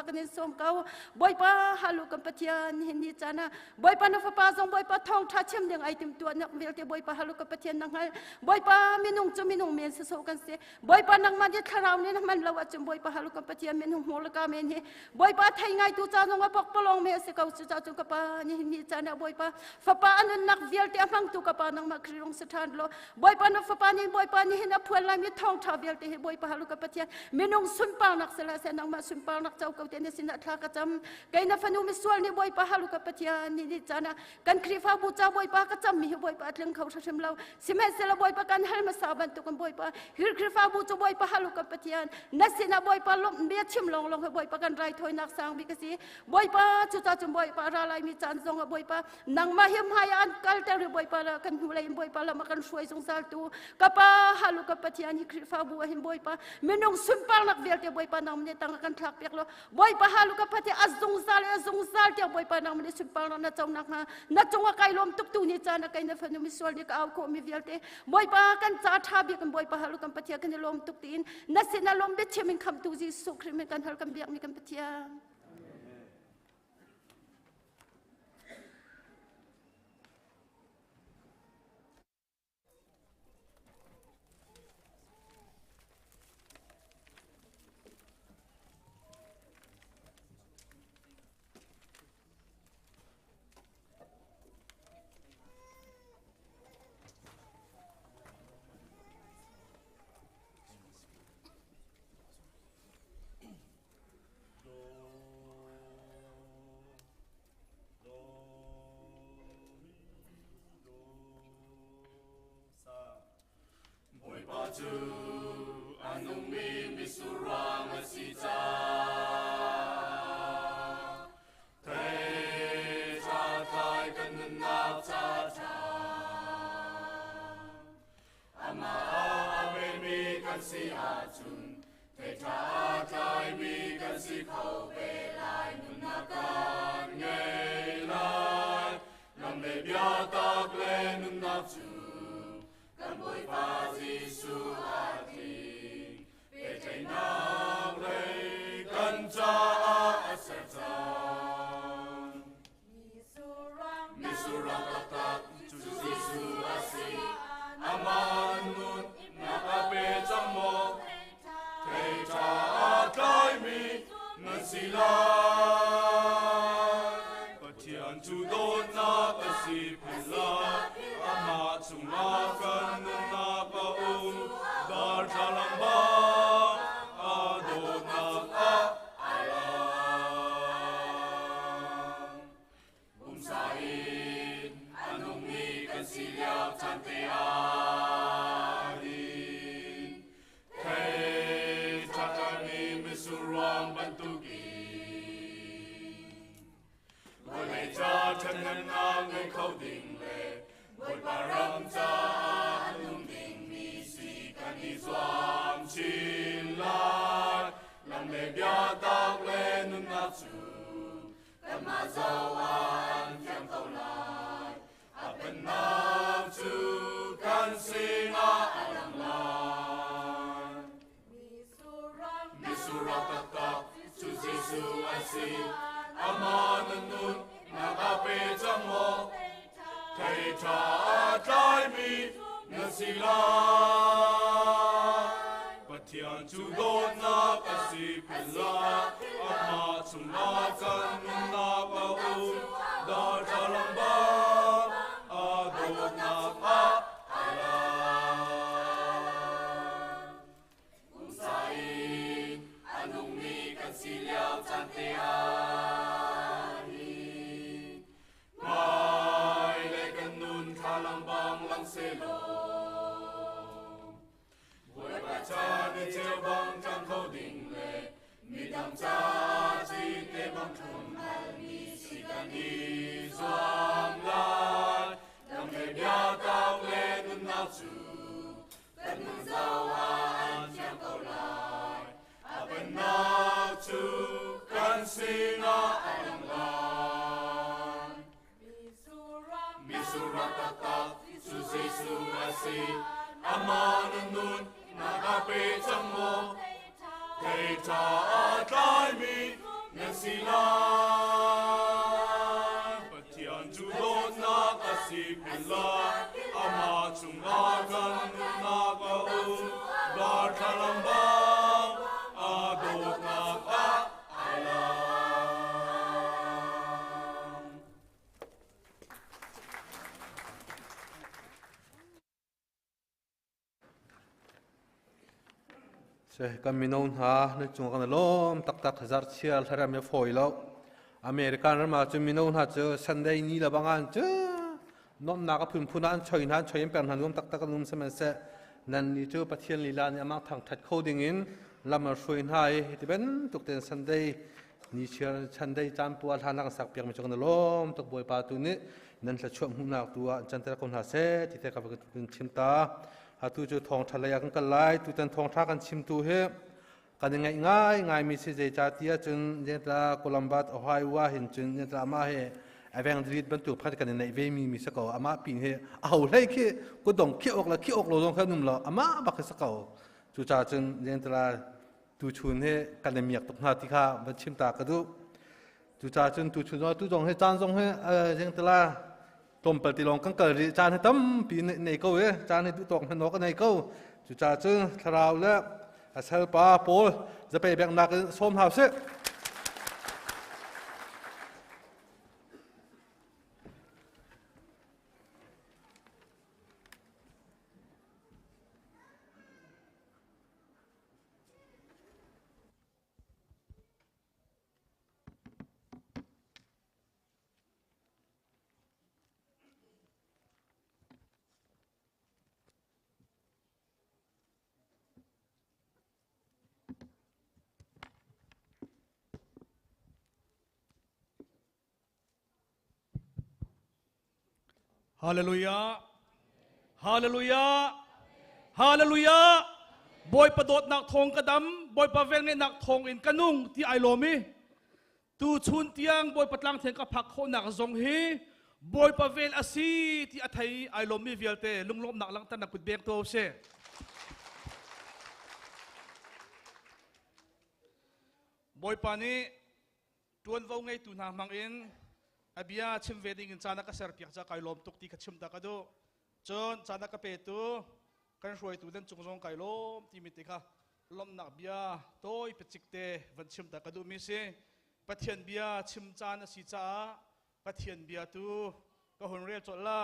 kanin som kau boy pa halu ka patian hindi chana boy pa na fa pa zong boy pa thong tha chem ding ai tim tuan nak vel te boy pa halu ka patian nang hal boy pa minung chu minung men se so kan se boy pa nang ma je tharau ni nang man lawa chum boy pa halu ka patian minung mol ka men he boy pa thai ngai tu cha nong pok polong me se kau chu cha chu ka pa ni hindi chana boy pa fa pa an nak vel te amang tu ka pa nang ma krirong se than lo boy pa na fa pa ni boy pa ni hina phul la mi thong tha vel te he boy pa halu ka patian minung sumpang nak sela se nang ma sumpang nak chau kau te ne sin thla ka cham kai na fanu mi sual ni boy pa halu ka patian ni chana kan khri fa bu cha boy pa ka cham mi boy pa tleng khau thim lo simen sela boy pa kan hal ma saban tu kan boy pa hir khri fa bu chu boy pa halu ka patian na sina boy pa lom me chim long long boy pa kan rai thoi nak sang bi ka si boy pa chu cha chum boy pa ra lai mi chan zong boy pa nang ma him hai kan kalter boy pa kan hulay boy pa la makan suai sung saltu kapa halu kapatian hi krifa bu hin boy pa menong sumpal nak velte boy pa nam ne tang kan thak pek lo boy pa halu kapati azung sal te boy pa nam ne sumpal na chong nak na chong kai lom tuk tu ni cha na kai na fanu mi sol ni ka ko mi velte boy pa kan cha tha bi kan boy pa halu kapati kan lom tuk tin na sina lom be chemin kham tu ji su khrim kan hal kan biak mi kan patia kan minon ha ne chung kan lom tak tak hazar chial thara me foilo american ma chu minon ha chu sunday ni la bangan chu nom na ka phun phunan choin han choin pen han lom tak tak lum se se nan ni chu pathian lila ni amang thang that coding in lama shoin hai ti ben tuk ten sunday นี่เชื่อฉันได้จำปัวทานักสักเปียกไม่จงกันล้มตกบวยปาตุนี้นั่นจะช่วยหุ่นหนักตัวจันทร์คนหาเสที่เทกับเป็นชิมตาหาตัวจุดทองทะเลกันกันไล่ตัวจันทองท่ากันชิมตัวเฮกันยังไงง่ายมีเสียใจเตี้ยจนยันตาโคลัมบัสอไฮวาเห็นจนยันตามาเฮไอแวงดรีดบรรจุพัดกันในเวมีสกออามาปีนเฮเอาเลยขี้ก็ต้องขี้ออกละขี้ออกเราต้องแค่นุ่มละอามาบักสกอจุจ่าจนยันตาตูชุนเฮกันเมียกตกนาติข้าบันชิมตากระดูจุจ่าจนตูชุนว่าตูจงให้จานจงให้ยังตลาต้มปฏิลองกันเกิดจานให้ตั้มปีในเก้าเอจานให้ตูตกให้นกในเก้าจุจ่าจนทราวแล้วอาศัยป้าโป้จะไปแบ่งนักส้มหาเสฮาเลลูยาฮาเลลูยาฮาเลลูยาบอยประโดดนักทงกระดำบอยประเวงในนักทงอินกระนุ่งที่ไอโลมีตูชุนเตียงบอยประตังเถียงกับผักโคนักทรงฮีบอยประเวงอาศีที่อัฐยไอโลมีเวลเตลุงลมนักลังตันนักปุดเบียงโตเสบอยปานี้ตวนวงไงตูนามังอินอาบิยาชิมเวดิงจานักเสร์พิกจากไก่ลมตุกตีกชิมตากระดูจนจานักเปตูกันช่วยตูเดินจุงจงไก่ลมที่มิติค่ะลมนักบิยาโต้ยเป็ดจิกเตวันชิมตากระดูมิเสปัทเทียนบิยาชิมจานสีจ้าปัทเทียนบิยาตูก็หุ่นเรียจดไล่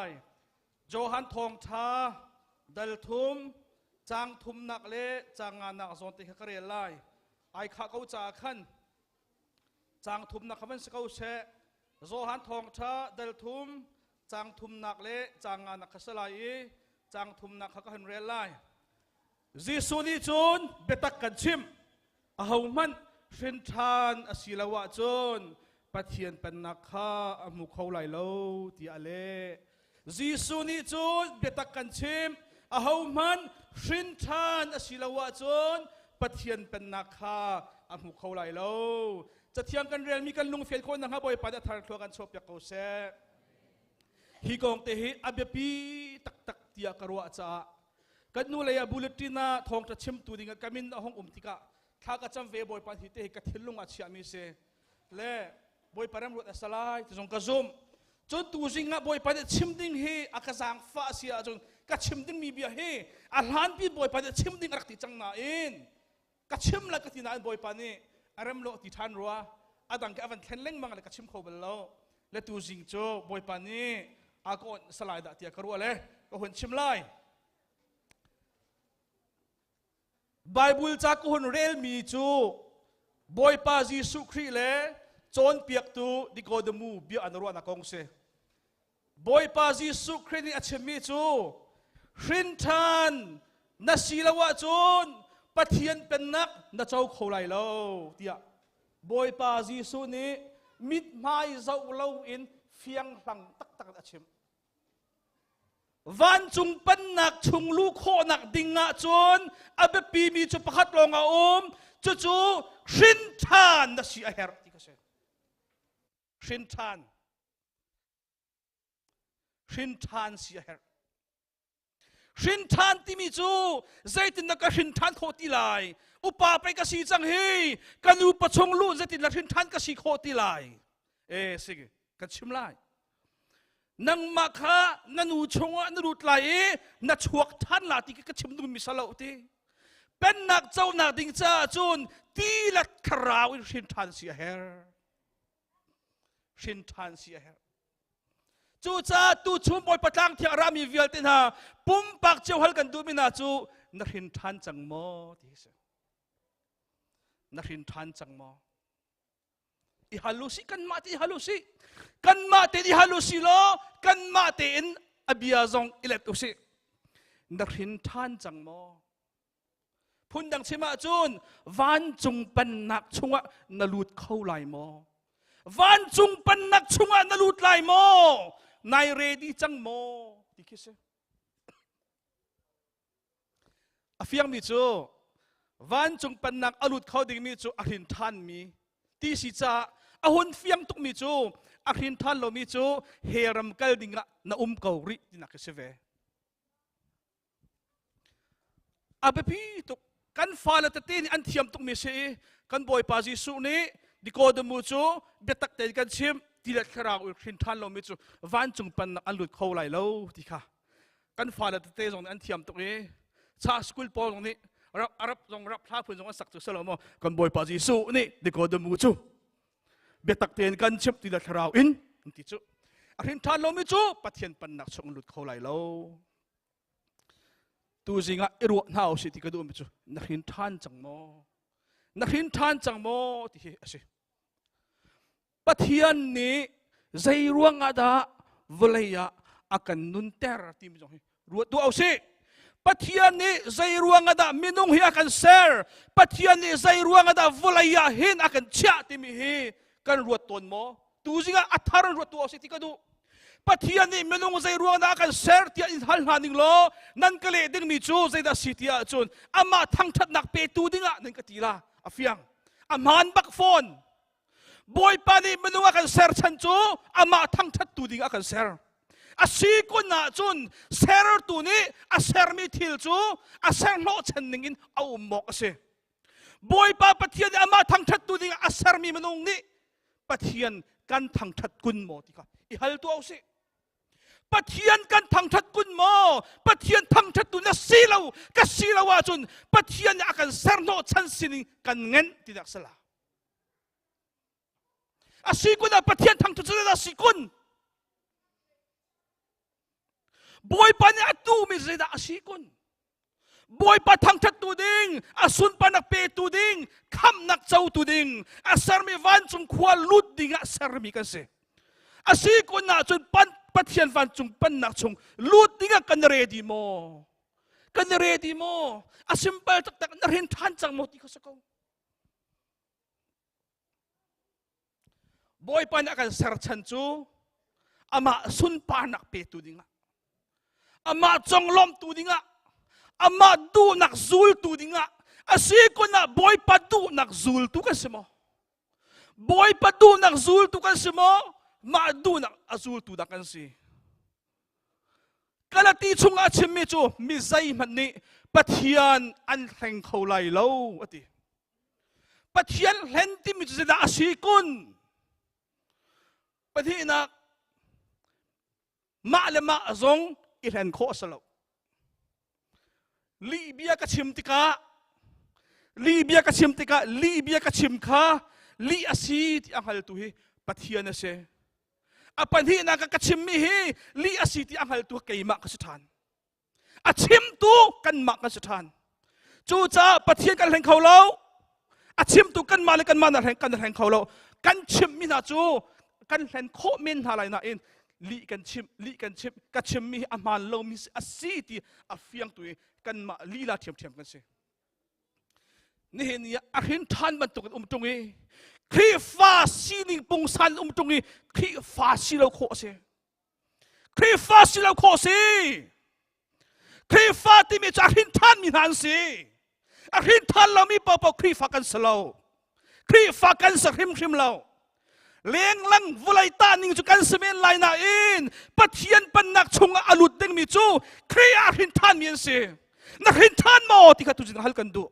โจฮันทองท้าดัลทุมจางทุมนักเละจางงานนักสนติขเรียไล่ไอข้าเขาจ่าขันจางทุมนักขมันสกาวเชโจฮันทองท้าเดลทุมจางทุมนักเละจางงานนักขสลายจางทุมนักขกันเรียลไลจีสุนีจูนเบตักกันชิมอาหมันฟินทานอศิลาวะจูนปัทเทียนเป็นนักข้าอมุขเขาไหลโลที่อเลจีสุนีจูนเบตักกันชิมอาหมันฟินทานอศิลาวะจูนปัทเทียนเป็นนักข้าอมุขเขาไหลโลจะเที่ยงกันเรียนมีกันลุงเฟียนคนนะครับบอยปัดทางทัวกันชอบอยากเอาเสฮิกองเตหิอาเบปีตักเตียกรัวจ้ากันนู่นเลยบุลตินาทองจะชิมตัวดิ่งกันมินห้องติกะถ้าก็จำเวบอยปัดฮิเตหิกัดทิลลุงอาเชียมิเสเล่บอยปัดรำรวดสลายจะส่งกระซุ่มจนตัวสิ่งบอยปัดชิมดิ่งเฮอากาซังฟ้าเสียจนกัดชิมดิ่งมีเบียเฮอาหารปีบอยปัดชิมดิ่งรักติจังนาอินกัดชิมละกัดที่นาบอยปัดนี่อารมณ์โลติทันรัวอาดังกับวันเทนเล่งมังเลยกับชิมเขาเบลล์และตัวสิงโจบอยปานีอากอนสลายดะเตียกรัวเลยก็หุ่นชิมไล่ไบเบิลจากหุ่นเรลมีจูบอยปาจีสุครีเล่จนเปียกตูดิโกดมูเบียอันรัวนักองเสบอยปาจีสุครีนี่อัจฉริจูชินทันนัสศิลวะจูนปัทเทียนเป็นนักนักเจ้าเขาไหลโลเตียบอยปาจีสุนี้มิดไม้เจ้าเล่าอินเฟียงหลังตักอาชิมวันจุงเป็นนักชุงลูกโคนักดิ่งอาจนอาเบปีมีจุประคัดลงอาจู่ชินทานนัชอาเฮร์ที่ก็เช่ชินทานสีอาเฮร์ชินทานที่มีจู่ใจตินนักชินทานโคติไลอุปาไปกสีจังเฮกันอุปชงลูใจตินนักชินทานกสีโคติไลสิกันชิมไลนังมาคะนันูชงนัรูตไลนัชวกท่านลาติกชิมดูมิสลาอุติเป็นนักเจ้านักดิ่งจ้าจุนตีลัดคราวชินทานสีอาเฮร์ชินทานสีอาเฮร์จู่จ้าตูชุมบอยปะตังที่อารามีวิลตินาปุ่มปักเจ้าฮัลกันดูมินาจูนักชินทานจังโมที่เสนักชินทานจังโมอิฮัลลุสิกันมาติฮัลลุสิกันมาติอิฮัลลุสิโลกันมาติอินอบิยาซองอิเล็กตุสินักชินทานจังโม พุ่นดังเชมาจุนวันจุงปันนักชงะนลุดเข้าไหลมอวันจุงปันนักชงะนลุดไหลมอนายเรดีจังมอดิคิเซอเฟียงมีจูวันจุงปันนักอลุดเข้าดิ่งมีจูอรินทันมีที่สิจ้าอาหุนเฟียงตุกมีจูอรินทันโลมีจูเฮรัมกัลดิ่งะนาเกาหลีดินักเซเวอาเบพีตุกกันฟาลตตีนอันเทียมตุกมีเสกันบอยปาจิสุนี้ดิโกดมูจูเบตักเตกันชิมที่เล็กคราวอรินทันโลมีจูวันจุงปันนักอลุดเข้าไหลแล้วที่ค่ะกันฟาลตตีนอันเทียมตุกนี้ชาสกุลปอลตรงนี้รับจงรับท่าพื้นจงสักจุดเสลมกันบอยปาจิสุนี่ดิโกดมูจูเบตักเตนกันชิมที่เล็กคราวอินที่จูอรินทันโลมีจูปัทเทียนปันนักชงหลุดเข้าไหลแล้วตูจิงะอิรัวน่าสิที่กระดูกมิจูนักหินทานจังโมนักหินทานจังโมที่สิปัทยันนี้ใจรวงอาดาเวลยาอากันนุนเตอร์ที่มิจูรัวตัวเอาสิปัทยันนี้ใจรวงอาดามินุงฮิอากันเซอร์ปัทยันนี้ใจรวงอาดาเวลยาหินอากันเชะที่มิฮีกันรัวตนโมตูจิงะอัฐารันรัวตัวเอาสิที่กระดูปัทยันนี้เมนุงใจรวงนากันเซอร์ที่อินทัลฮานิงโลนั่นก็เลยดึงมีจูใจดาสิที่อาจุนอามาทั้งทัดนักเปตูดิ้งอ่ะนั่นก็ตีละอาฟียงอามันบักฟอนบอยปานีเมนุงกันเซอร์ชันจูอามาทั้งทัดตูดิ้งอ่ะกันเซอร์อาซีกุนน่ะจุนเซอร์ตูนี้อาเซอร์มีทิลจูอาเซอร์โนชันนิงินเอาหมอกเสบอยปาปัทยันอามาทั้งทัดตูดิ้งอาเซอร์มีเมนุงนี้ปัทยันกันทั้งทัดกุนโมติกะอีฮัลตัวเอาสิปัทยันกันทั้งทัดกุนโมปัทยันทั้งทัดตุนสีเหลาก็สีเหลาว่าจุนปัทยันอากันเซอร์โนชันสินิกันเงินที่ดักสละอาศิกุนปัทยันทั้งทัดตุนอาศิกุนบอยปานี่อัตูมิเรดาอาศิกุนบอยปาทั้งทัดตุดิงอาสุนปานักเปตุดิงคำนักเจ้าตุดิงอาเซอร์มีวันจุงควาลุดดิงอาเซอร์มีกันเสอาศิกุนน่ะจุนปัทยันวันจุงปันนักชงลุดดิงกันเรดีโมกันเรดีโมอาซิมเปิลตักตักนรินทันจังโมที่เขาสักบอยปานักกันเซอร์ชันจูอามาสุนปานักเปตุดิงอามาจงล้มตุดิงอามาดูนักซูลตุดิงอาศิกุนน่ะบอยปาดูนักซูลตุกันสมอบอยปาดูนักซูลตุกันสมอมาดูนักอาซูลตุดักันสิกันที่ชงอาชิมิจูมิใจมันนี่ปัทยันอันแห่งเขาไหลเล่าอติปัทยันเห็นที่มิจูจะอาศิกุนปัทยันนักมาเลมาจงอิเห็นโคสลาวลีเบียกับชิมติกาลีเบียกับชิมติกาลีเบียกับชิมข้าลีอาศิที่อังฮัลตุฮีปัทยันเสอปันที่นักกัจฉิมมีฮีลีอาศิที่อังฮัลตัวเกยมะกัสถานอาชิมตัวกันมะกัสถานจูจ้าปัทยันกันแห่งเขาเล่าอาชิมตัวกันมาเลยกันมานั่นแห่งเขาเล่ากันชิมมีนาจูกันแห่งโคมินอะไรนะเองลีกันชิมกัจฉิมมีอามันเล่ามีอาศิที่อาเฟียงตัวกันมาลีลาเทียมกันเสนี่เห็นเนี่ยอาหินทานมันตกกันตรงนี้ครีฟ้าสีนิงปงสันตรงนี้ครีฟ้าสีเราโคเสครีฟ้าสีเราโคเสครีฟ้าที่มีจากหินทานมีหันสีอาหินทานเรามีเปล่าครีฟ้ากันสลาวครีฟ้ากันสริมเราเลี้ยงลังวุไลตานิงจุกันเสมียนไลนาอินปัทยันปันนักชงอาลุดเด้งมีจูครีอาหินทานมีสีนักหินทานโมที่เขาตุจินฮัลกันดู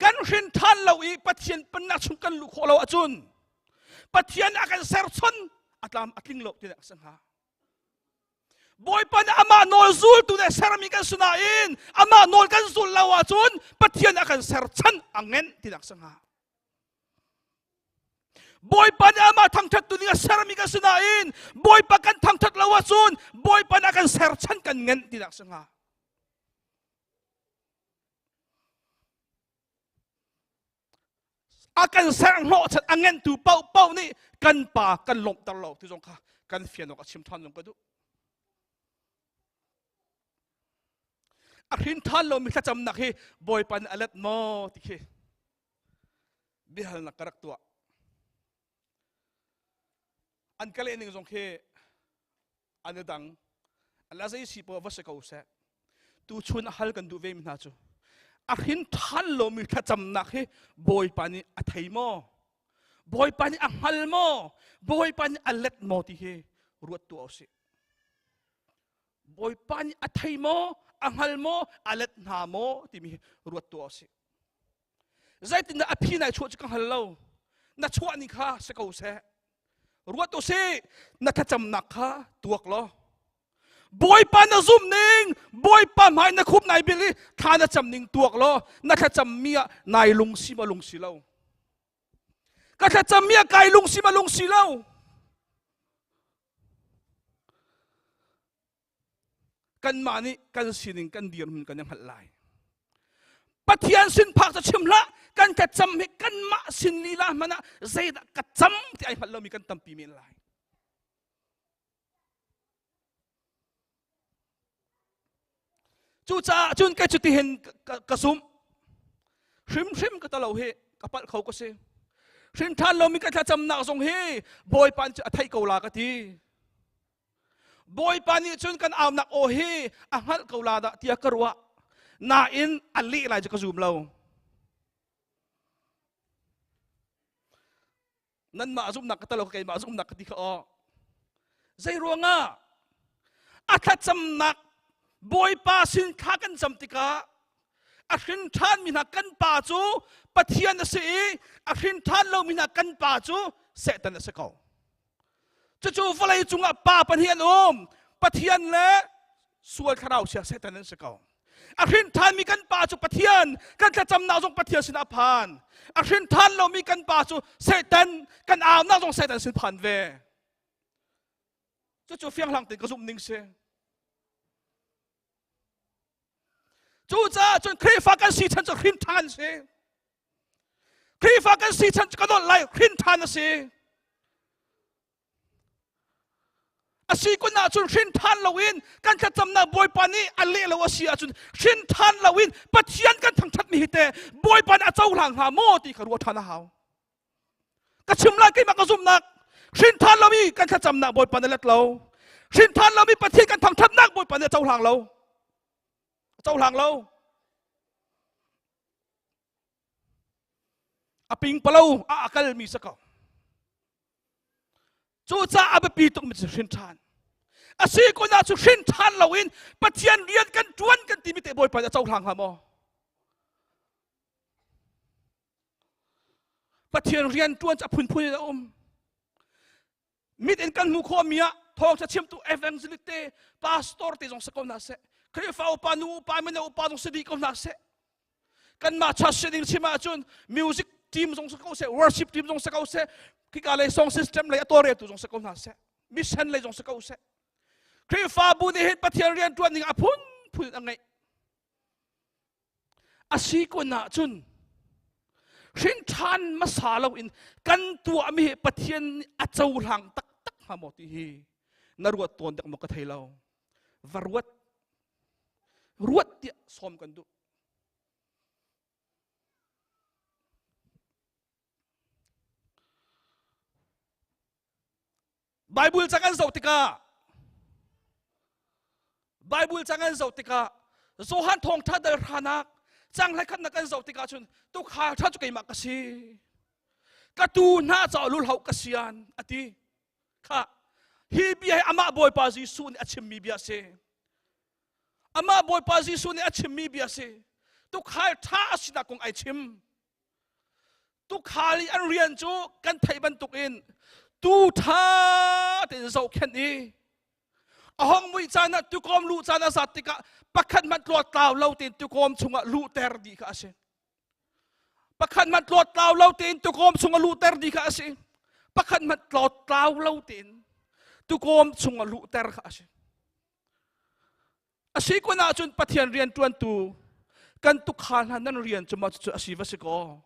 กันเห็นท่านเราอีปัทยันเป็นนักชงกันลูกของเราอาจุนปัทยันอาการเสร์ชนอัตลามอัตลิงโลกที่นักสังหาบอยปันอามาโนซูลตัวเด็กเสร์มีกันสุนัยน์อามาโนกันซูลเราอาจุนปัทยันอาการเสร์ชันอังเงินที่นักสังหาบอยปันอามาทั้งทัดตัวนี้เสร์มีกันสุนัยน์บอยปันกันทั้งทัดเราอาจุนบอยปันอาการเสร์ชันกันเงินที่นักสังหาอาการแสงโลชัดอังเงินตูเป้านี่กันป่ากันหลบตลอดที่ตรงข้า กันเฟียนออกชิมทันลงก็ดูอักหินทันเรามีข้าจำหนักให้บอยปันอเล็ดมอติเคบิฮัลนักกระตัวอันก็เลยนึกสงเคอันดังอันละใจสิบวัชกาอุเสตูชวนฮัลกันดูเวมินาจูอักหินทันเรามีข้าจำหนักให้บอยปันอัฐิมอบอยปันอังฮัลมอบอยปันอเล็ดมอติเครวดตัวเอาสิบอยปันอัฐิมออังฮัลโมอเล็ดนาโมที่มีรวดตัวสิใจตินอภินัยช่วยจังฮัลโลนัชวนิข้าสกาวเสรวดตัวสินักจำนักข้าตัวกลอบอยปานซุ่มนิงบอยปานหายนักคุบนายบิลีข้านักจำนิงตัวกลอนักจำเมียนายลุงซีมาลุงซีเล่าก็แค่จำเมียไก่ลุงซีมาลุงซีเล่ากันมานี่กันสินิงกันเดียร์มันกันยังหัดลายปะเทียนสินพักจะชิมละกันกระจำให้กันมาสินลีลามันนะใจกระจำที่ไอ้หัดเรามีกันตั้มปีมีลายจู่จ้าจุนแกจุดที่เห็นกระซุ่มชิมก็ตะเราเฮกระปัดเขาก็เสียชิมท่านเรามีกันกระจำหนักทรงเฮบอยปันจะไทยเกาลากะทีบอยปานี่จนกันเอาหนักโอเฮอังฮัลเกาลาดะที่กระวะนาอินอัลลีอะไรจะกระซุมเรานั่นมาซุมหนักตลกไก่มาซุมหนักที่เขาใจรัวง่าอัฐจำหนักบอยปาสินข้ากันจำติกาอักขินท่านมีนักกันป่าจูปะเทียนสีอักขินท่านเรามีนักกันป่าจูเสตันสกาวจู่ๆฝรั่งจุงอ่ะป่าปะเทียนปะเทียนและส่วนขราวเสียเสตันสกาวอักขินท่านมีกันป่าจูปะเทียนกันจะจำนาจงปะเทียนสินาพานอักขินท่านเรามีกันป่าจูเสตันกันอาวนาจงเสตันสินพานเวจู่ๆเฟียงหลังติดกระซุ่มนิ่งเสจู่จ้าจนครีฟ้ากันสีฉันจะครินทานเสครีฟ้ากันสีฉันจะกระโดดไล่ครินทานเสอาศัยคนน่าจนครินทานลาวินกันจะจำนาบอยปานีอันเลี้ยลาวาสีอาจนครินทานลาวินปัจเจียนกันทั้งชัดมีเหตุบอยปานอาเจ้าหลังหาโมตีขรัวทานาหาวก็ชิมลายกินมากระซุ่มนักครินทานลาวินกันจะจำนาบอยปานเล็ดเราครินทานลาวินปัจเจียนกันทั้งชัดนักบอยปานเจ้าหลังเราเจ้าหลังเราอปิงเปล่าอาคัลมีสักเอาจู่จ้าอาเบปีตุกมิตรชินทานอาศัยคนน่าจะชินทานเราอินปัจเจียนเรียนกันจวนกันที่มิเตบอยปานเจ้าหลังหาโมปัจเจียนเรียนจวนจะพุ่นแล้วมิตรเอ็นกันมุขมีอะทองจะเชื่อมตัวเอเวนเจลิเต้พาสตอร์ที่จงสกุลน่าเสครีฟ้าอุปานูอุปาเมนอุปาจงสดีกุลน่าเสกันมาชัดเจนชิมาจนมิวสิกทีมจงสกุลเสวอร์ชิปทีมจงสกุลเสคิกอะไรซองซิสเต็มเลยตัวเรียนตัวจงสกุลน่าเสมิชชั่นเลยจงสกุลเสครีฟ้าบุญเห็นปฏิเรียนตัวนี้อพุนพูดยังไงอาศัยคนน่าจนชินชันมาสาเราอินกันตัวมีปฏิเรียนอาเจ้าหลังตักหาหมดที่นรวดตัวเด็กมกไทยเราวรวดรวดเดียซ้อมกันดูไบเบิลjangan zautikaไบเบิลjangan zautika Zohan thong tha dar hanak chang lai khat nakan zautika chun tu kha tha chu kai makasi ka tu na cha lul hau kasian ati kha hi bi hai ama boy pa ji sun achim mi bia se ama boy pa ji sun achim mi bia se tu kha tha asina kong ai chim tu khali an rian chu kan thai ban tukin tu tha ten zau khen ni ahong mui chana tu kom lu chana satika pakhat man tlot taw lo tin tu kom chunga lu ter di ka ase pakhat man tlot taw lo tin tu kom chunga lu ter di ka ase pakhat man tlot taw lo tin tu kom chunga lu ter ka ase ase ko na chun pathian rian tuan tu kan tu khan han nan rian chuma chu asiwa se ko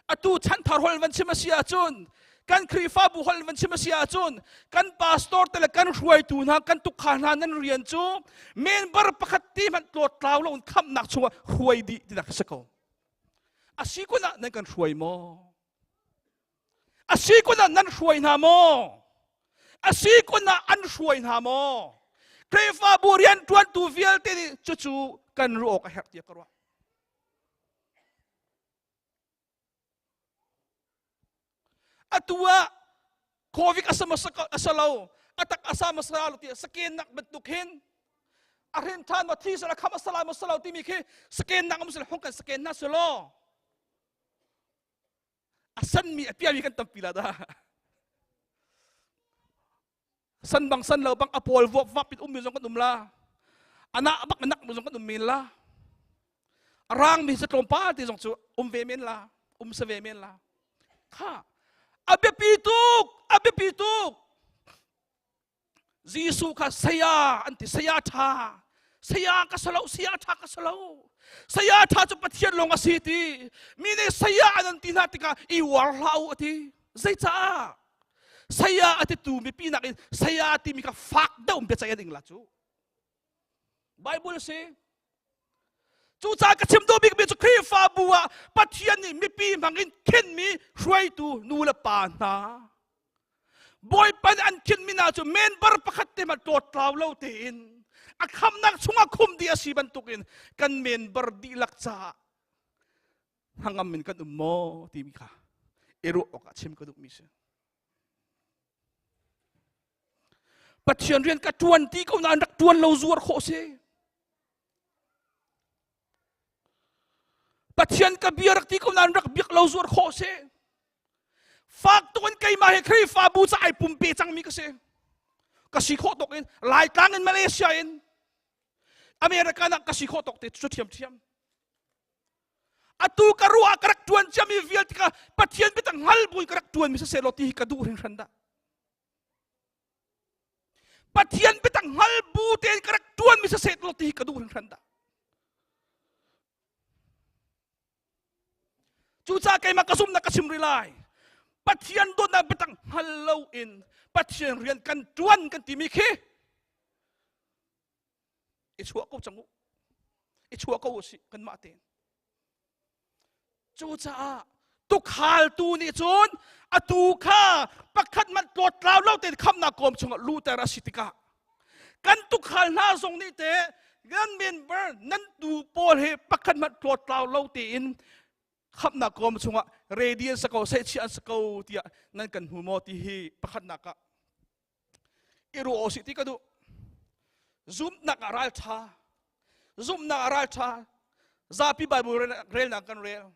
atu chan thar hol van chima sia chun kan krifa buhol man siya chun kan pastor tala kan ruai tu na kan tu khana nan rian chu member pakati man tlot tlaw lo kham nak chu ruai di nak sako asi ko na nan kan ruai mo asi ko na nan ruai na mo asi ko na an ruai na mo krifa burian tuan tu vial te chu kan ro ka her ti karwa atua covid asalaw atak asama salaw ti sakin nak bentukhin arin tan mati sala khama salaw ti mikhe sakin nak musal hongkan sakin na solo asan mi apia mi kan tampila da san bang san law bang apol vop vapit umizong kan umla anak bak anak muzong kan umila arang mi sa trompa ti jong chu vemen la sa vemen la kha Abe pituk. Jisu ka saya anti saya tha. Saya ka salaw, saya tha ka salaw. Saya tha chu pathian long asiti. Mine saya anti natika iwarlau ati. Zaita. Saya ati tu mi pinakin saya ati mi ka fak daw betsa yan ingla chu. Bible say chu cha ka chim do big bi chu krifa buwa pathian ni mi pi mangin ken mi hruai tu nula pa na boy pan an kin mi na chu member pakhat te ma tot tlaw lo te in akham nak chunga khum di asiban tukin kan member di lakcha hangam min kan mo ti mi ka eru oka chim ka duk mi se pathian rian ka 20 ko na nak tuan lo zuar kho se pathian ka biarak ti ko nan rak biak lo zuar kho se fak to kay mahe kri fa bu sa ai pumpe chang mi kasi kho tok in lai tang in Malaysia in America na kasi kho tok te chu thiam atu karu akarak tuan cham mi vial tika pathian bitang hal bui karak tuan mi sa seloti ka du ring randa pathian bitang hal bu te karak tuan mi sa seloti ka du ring randa Chucha kay makasum na kasim rilay. Pathian do na betang hello in. Pathian rian kan tuan kan timikhe. Ichua ko changu. Ichua ko si kan matin. Chucha tuk hal tu ni chun atuka pakhat man tlot law law te kham na kom chunga lutera sitika. Kan tuk hal na song ni te gan member nan tu pol he pakhat man tlot law law te in khap na kom chunga radian sakau se chian sakau tia nan kan humo ti hi pakhat na ka iru osi ti ka du zoom na aral tha zapi bible rel na kan rel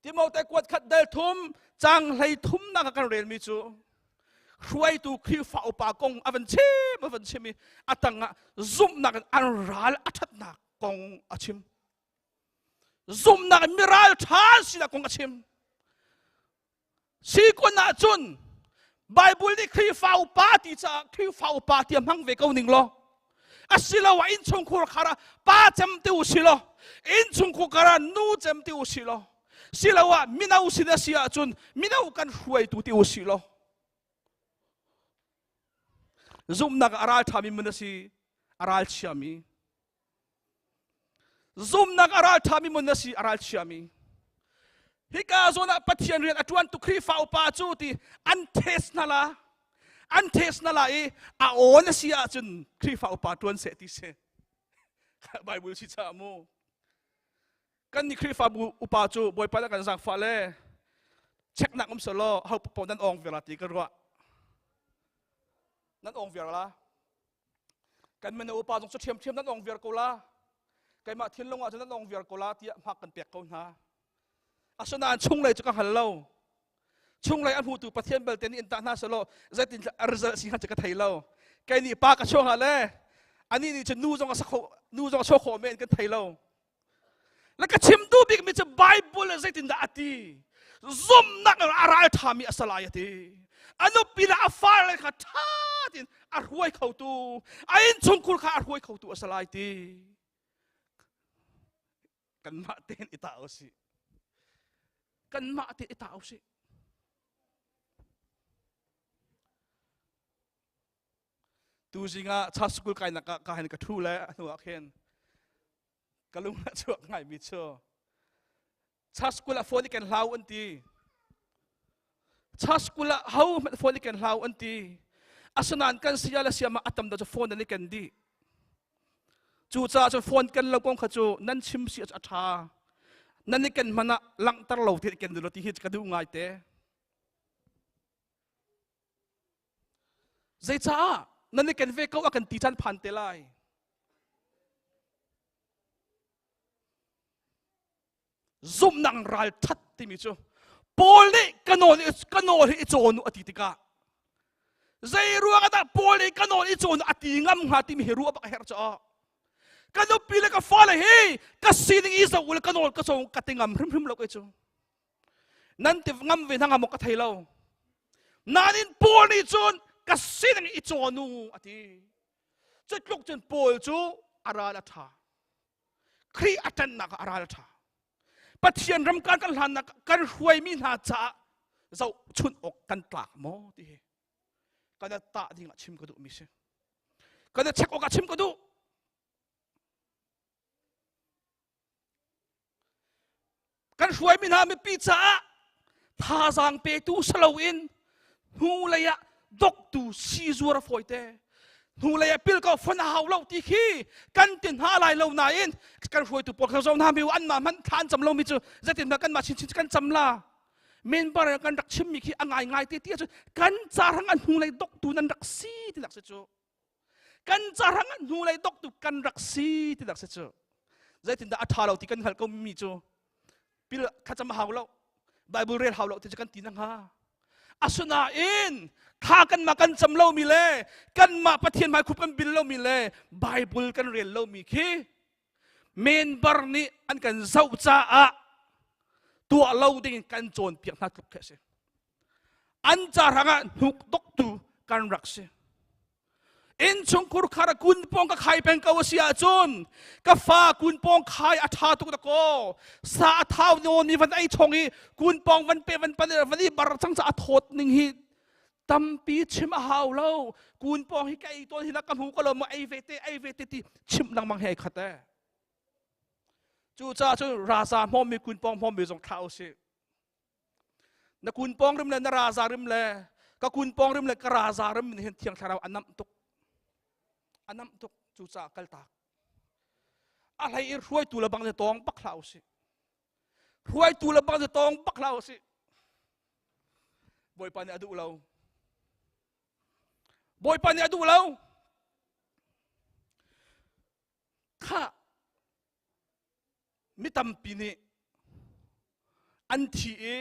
ti mo te kwat khat dal thum chang hlei thum na kan rel mi chu hruai tu khri fa upa kong avan chemi atanga zoom na kan anral athat na kong achim zoom na miral than sila kong achim si ko na chun bible ni khri fa upati cha khri fa upati amhang ve ko ning lo asila wa in chung khur khara pa cham te usilo in chung khu kara nu cham te usilo sila wa minau sida sia chun minau kan hruai tu te usilo zoom na aral thami munasi aral chiami zoom na aral thami munasi aral chiami hika zona pathian rian atuan tu khri fa upa chu ti antes na la e a on sia chun khri fa upa tuan se ti se bible si cha mo kan ni khri fa upa chu boy pa kan sang fa le check na ngom solo hau po nan ong vela ti ka ro nan ong vela kan men upa jong chu thiam nan ong ver ko la kai ma thin longa chu nan ong ver ko la ti ma kan pek ko na asana chung lai chu ka hal lo chung lai an hu tu pathian bel ten in ta na solo zatin arzal si ha cha ka thai lo kai ni pa ka chong ale ani ni chu nu jong sa kho men kan thai lo la ka chim du big mi chu bible zatin da ati zum na aral thami asalayati anu pila afar lai kha thatin arhuai khau tu ain chung kur kha arhuai khau tu asalayati kan ma ten ita osi kan ma ten ita osi tu singa cha school kai na ka hen ka thu le anu akhen kalung na chuak ngai mi cho cha school a phone kan lau an ti cha school a how phone kan lau an ti asanan kan sia la sia ma atam da phone ni kan di chu cha cho phone kan lo kong kha chu nan chim si a tha nan ni kan mana lang tar lo ti kan du ti hit ka du ngai te zai cha nan ni kan ve ko akan ti chan phan te lai zoom nang ral that ti mi chu pol ni kanol hi chonu atitika zai ruwa ka ta pol ni kanol hi chonu ati ngam ha ti mi heru ba her cha kanu pile ka fala he ka sining isa ul kanol ka chong katingam hrim lo ka chu nan ti ngam ve nang mo ka thailo nanin pol ni chun ka sining i chonu ati chutluk chen pol chu arala tha khri atan na ka arala tha pathian ram kan kan han na kan huai mi na cha zau chun ok kan tlak mo ti kana ta ding chim ko du mi se kana chek ok chim ko du kan huai mi na mi pi cha tha jang pe tu salo in hu la ya dok tu si zuar foite hu la ya pil ko fon hau lo ti khi kan tin ha lai lo na in kan huai tu pok zo na mi an ma man than cham lo mi chu zatin ma kan ma chin chin kan cham la men bar kan rak chim mi khi angai ngai ti ti chu kan char hang an hu lai dok tu nan rak si ti dak se chu kan char hang an hu lai dok tu kan rak si ti dak se chu zatin da atha lo ti kan hal ko mi chu pil kha cham hau lo bible read hau lo ti kan ti nang ha asuna in kha kan ma kan cham lo mi le kan ma pathian mai khup kan bil lo mi le bible kan read lo mi khi men bar ni an kan zau cha a tu lo ding kan chon piak na tuk khe se an cha ranga nuk dok tu kan rak se in chung kur khara kun pong ka khai pen ka wasia chun ka fa kun pong khai atha tu ta ko sa thau no ni van ai chongi kun pong van pe van pan van ni bar chang cha athot ning hi tam pi chim a hau lo kun pong hi kai ton hi na kam hu ko lo ma ai ve te ti chim nang mang he khate chu cha chu raza mom mi kun pong mom mi jong thau se na kun pong rim le na raza rim le ka kun pong rim le ka raza rim ni hen thiang tharau anam tuk chu cha kal ta alai ir huai tu la bang de tong pak hlau si huai tu la bang de tong pak hlau si boy pan adu lo kha mi tam pi ni an thi e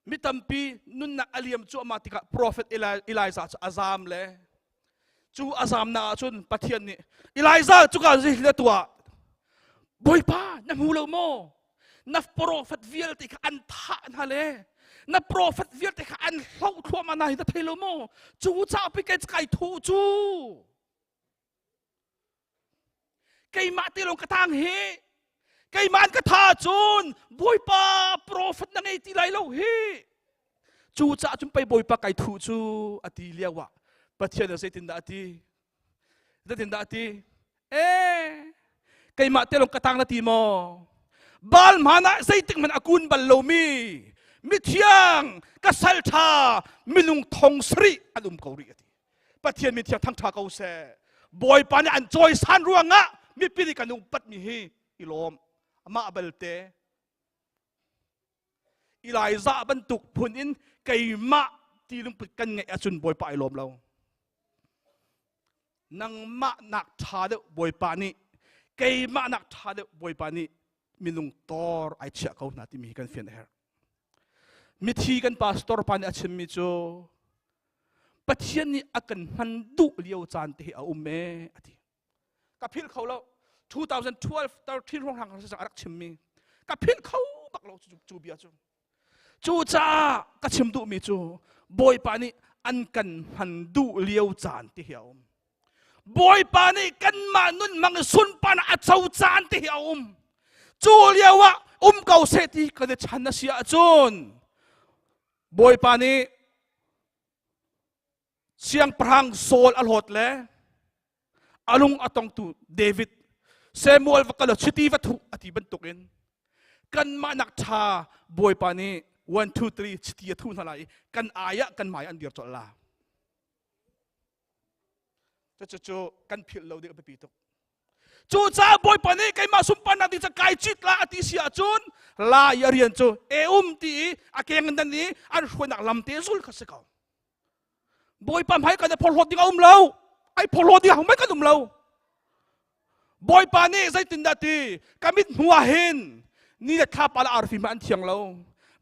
mi tam pi nun na aliam chu amatika prophet Elijah azam le chu azam na chun pathian ni Elijah chu ka zi le tua boy pa na mu lo mo na prophet vial ti ka an tha na le na prophet vial ti ka an hlo thwa ma na hi ta thelo mo chu cha pi kai thu chu kai ma ti long ka tang he kai man ka tha chun boy pa prophet na ngai ti lai lo he chu cha chum pai boy pa kai thu chu ati liawa pathian na setin da ati kay ma telong katang na ti mo bal mana seiting man akun bal lo mi mithiang kasal tha minung thong sri alum kauri ati pathian mithiang thang tha kau se boy pa ni an joy san ruanga mi pili kanung pat mi hi ilom ama abalte Elijah bantuk punin kay ma ti lung put kan ngai achun boy pa ilom lo nang ma nak tha de boy pa ni kay ma nak tha de boy pa ni minung tor ai chia kau na ti mi kan fian her mi thi kan pastor pa ni achim mi cho pathian ni akan handu liao chan te a umme ati ka phil khau lo 2012 13 rong hang sa arak chim mi ka phil khau bak lo chu bia chu cha ka chim du mi chu boy pa ni an kan handu liao chan te hiao boy pa ni kan ma nun mang sun pa na achau chan te hiao chu liawa kau se ti ka de chan na sia chun boy pa ni siang prang Saul alhot le alung atong tu David Samuel vakalo chiti vathu ati bentukin kan manak tha boy pani 1 2 3 chiti thu nalai kan aya kan mai an dir chola chu kan phil lo de pi tok chu cha boy pani kai ma sum pan ati cha kai chit la ati sia chun la ya rian chu ti akeng nan ni an hruanak lam te zul khaseka boy pam hai kan phol hot ding lo ai phol hot ding mai kan lo boy pani zai tin dati kamit huwa hin ni le tha pala arfi man thiang lo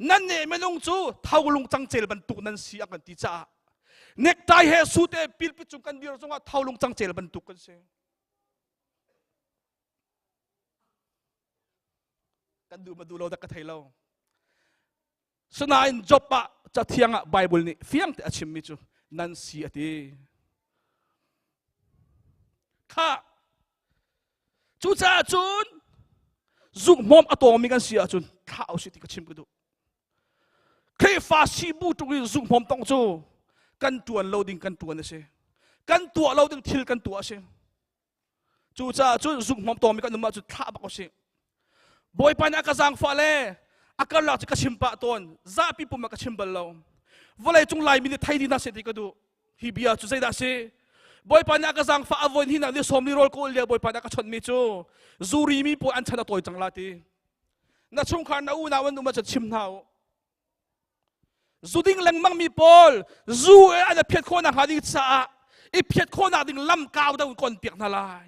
nan ne menung chu thaulung chang chel ban tuk nan si akan ti cha nek tai he su te pil pi chung kan dir zonga thaulung chang chel ban tuk kan se kan du ma du lo da ka thai lo sana in job pa cha thianga bible ni fiang te achim mi chu nan si ati kha chu cha chun zuk mom atomi kan sia chun thau si ti ka chim ku du khe fa si bu tu zuk mom tong chu kan tuan loading kan tuan ase kan tua loading thil kan tua ase chu cha chun zuk mom tomi kan ma chu tha ba ko se boy pan aka jang fa le akal la ka chim pa ton za pi pu ma ka chim bal lo volai chung lai mi ni thai di na se ti ka du hi bia chu sai da se boy pan aka jang fa avon hi na ni som ni rol ko le boy pan aka chon mi chu zuri mi po an chana toy chang la ti na chung khan na u na wan ma cha chim nao zuding lang mang mi pol zu ana phet kho na ha ding cha i phet kho na ding lam kaw da kon piak na lai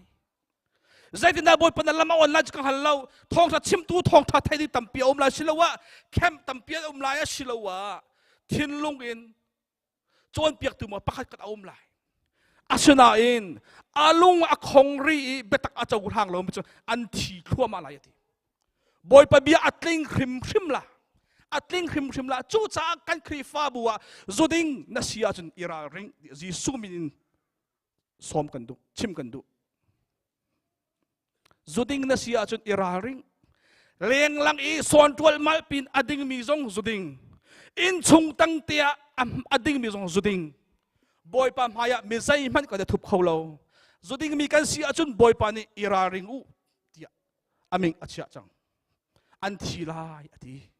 zai tin da boy pan lam on la chang hal lo thong tha chim tu thong tha thai di tam pi om la silawa kem tam pi om la ya silawa thin lung in chon piak tu ma pakhat kat om lai asuna in alung a khong ri betak a chaw hang lo mi chu an thi khua ma lai ti boy pa bia atling khrim khrim la atling khrim khrim la chu cha kan khri fa buwa zuding na sia chun ira ring ji sumin som kan du chim kan du zuding na sia chun ira ring leng lang i son twal mal pin ading mi zong zuding in chung tang tia ading mi zong zuding boy pa maya mi zai man ka da thup kholo zuding mi kan sia chun boy pa ni ira ring u tia aming achia chang an thi lai ati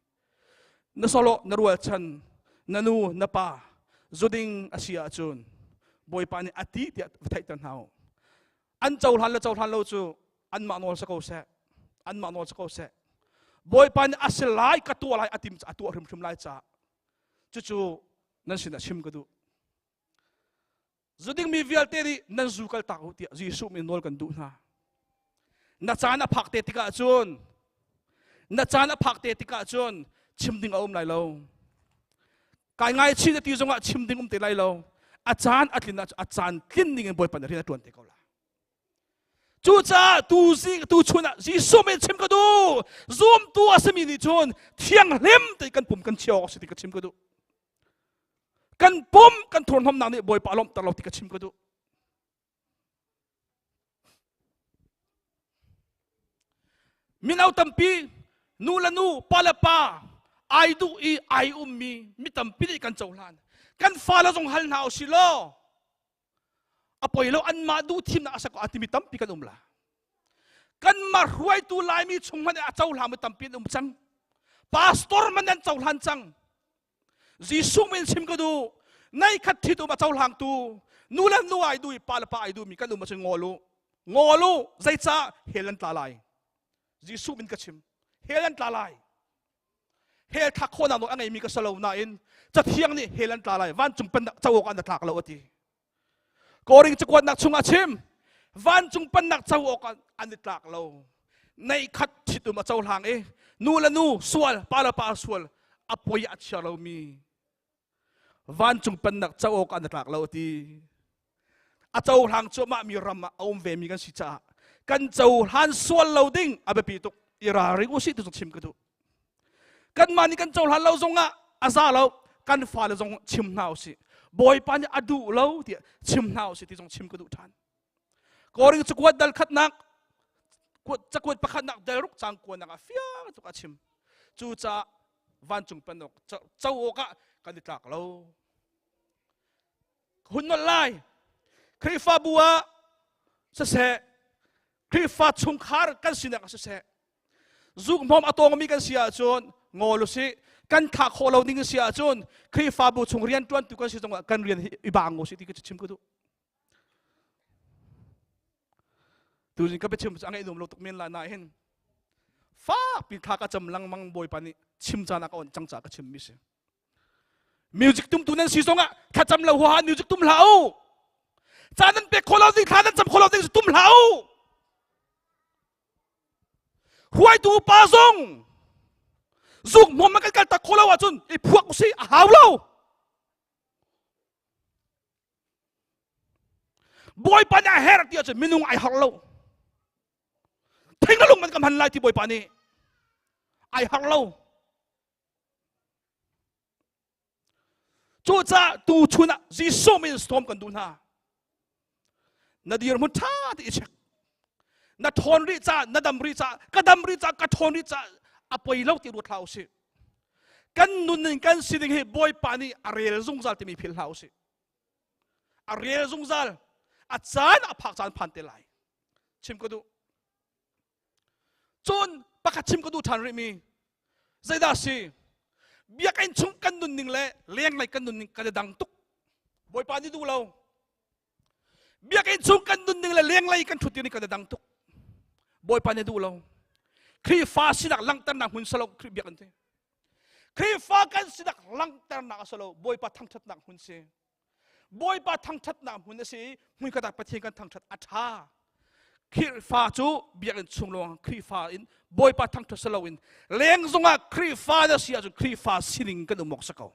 na solo na rual chan nanu na pa zuding asia chun boy pa ni ati tia thai tan hau an chaw han lo chu an ma nol sa ko se boy pa ni asilai ka tu lai atim cha tu rim lai cha chu nan sin chim ka du zuding mi vial te ri nan zu kal ta tia jisu mi nol kan du na chana phak te tika chun na chana phak te tika chun chim ding om lai lo kai ngai chi ti zonga chim ding te lai lo achan atlina achan kin ning boy pan ri na tuan te ko la chu cha tu si tu chuna jisu mi chim ka du zoom tu asami ni chun thiang lem te kan pum kan chiao si ti ka chim ka du kan pum kan thon hom na ni boy palom ta lo ti ka chim ka du minau tampi nu la nu palapa ai du i ai mi tampi ni kan chawlan kan fala jong hal nau silo apoi lo an ma du thim na asako atimi tampi kan umla kan ma ruai tu lai mi chung man a chawla mi tampi chang pastor man an chawlan chang jisu min sim ka du nai khat thi tu ma chawlang tu nu la nu ai du i palapa ai du mi kan ma chang ngolu zai cha helan tla lai jisu min ka chim helan tla lai hel thak khona no angai mi ka salo na in cha thiang ni helan tla lai van chung pan chawok an thak lo ati koring chukwat nak chunga chim van chung pan nak chawok an tlak lo nei khat thitu ma chawlang e nu la nu sual pala pa sual apoya chalo mi van chung pan nak chawok an tlak lo ati a chawlang chu ma mi ram om ve mi kan si cha kan chaw han sual lo ding abepi tuk ira ring usi tu chim ka du kan mani kan chaw han lo zonga aza lo kan fa lo zong chim nau si boy pan adu lo ti chim nau si ti zong chim ka du than koring chukwat dal khat nak kwat chakwat pakhat nak dal ruk chang ko na fia tu ka chim chu cha van chung pan nok chaw ka kan tlak lo หุ่นนไลคริฟ้าบัวเสะคริฟ้าชงคาร์กันสินักเสะจุกมอมอตองมีกันเสียจนงอลุสิกันขาโคเราดิ้งเสียจนคริฟ้าบัวชงเรียนจวนตุกันสิตรงกันเรียนอิบางงสิที่ก็จะชิมก็ดูตัวนี้ก็ไปชิมอังไงนุ่มเราตกเมียนลานายเห็นฟ้าปีขากระจำลังมังบอยปานี่ชิมจานักอ่อนจังจากระชิมมิเสมิวสิกตุ้มตัวนั้นสีสงะข้าจำเราหัวมิวสิกตุ้มเหลาจานั้นเป็กโคเราดิ้งข้านั้นจำโคเราดิ้งตุ้มเหลาหัวตูปาซงจุกมุมมันกันตะโคเราว่าจนไอ้พวกมุสีหาวเราบอยปานี่เฮรักที่จะมินุงไอหาวเราทิ้งแล้วลงมันกำหันไล่ที่บอยปานี่ไอหาวเราจู่จ้าตูชุนะจีโซมินสตอมกันดูนะนาดีร์มุท่าที่เช็คนาทอนริจ้านาดำริจ้ากระดำริจ้ากระทอนริจ้าอภัยเล่าที่รู้เท่าสิกันนุนนึงกันสิ่งที่บอยปานี่อาเรียลซุงซัลที่มีพิลเท่าสิอาเรียลซุงซัลอาจารย์อภักจานพันเตลัยชิมก็ดูจนปากชิมก็ดูทันริมีใจดาสิเบียกันชงกันนุนนึงเลยเลี้ยงไรกันนุนนึงกันดังตุกบอยปานี่ดูเราเบียกันชงกันนุนนึงเลยเลี้ยงไรกันชุดนี้กันดังตุกบอยปานี่ดูเราครีฟ้าสินักลังตันนักหุ่นสโลครีเบียกันเถครีฟ้ากันสินักลังตันนักสโลบอยปาทั้งชัดนักหุ่นเสบอยปาทั้งชัดนักหุ่นเสหุ่นกระดาษปะเทียนกันทั้งชัดอัฐาครีฟ้าจูเบียกันชงลงครีฟ้าอินบอยปาทั้งชัดสโลอินเลี้ยงซงอ่ะครีฟ้าเดเสียจูครีฟ้าสินิงกันอุโมกสกาว